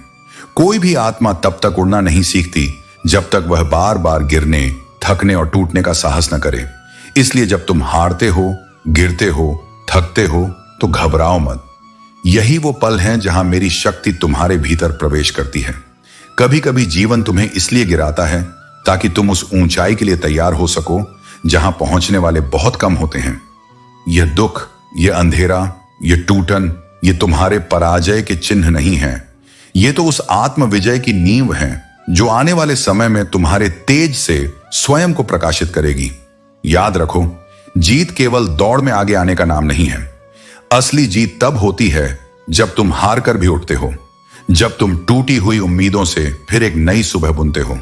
कोई भी आत्मा तब तक उड़ना नहीं सीखती जब तक वह बार बार गिरने, थकने और टूटने का साहस न करे। इसलिए जब तुम हारते हो, गिरते हो, थकते हो तो घबराओ मत। यही वो पल हैं जहां मेरी शक्ति तुम्हारे भीतर प्रवेश करती है। कभी कभी जीवन तुम्हें इसलिए गिराता है ताकि तुम उस ऊंचाई के लिए तैयार हो सको जहां पहुंचने वाले बहुत कम होते हैं। यह दुख, यह अंधेरा, यह टूटन, ये तुम्हारे पराजय के चिन्ह नहीं हैं। ये तो उस आत्म विजय की नींव है जो आने वाले समय में तुम्हारे तेज से स्वयं को प्रकाशित करेगी। याद रखो, जीत केवल दौड़ में आगे आने का नाम नहीं है। असली जीत तब होती है जब तुम हार कर भी उठते हो, जब तुम टूटी हुई उम्मीदों से फिर एक नई सुबह बुनते हो।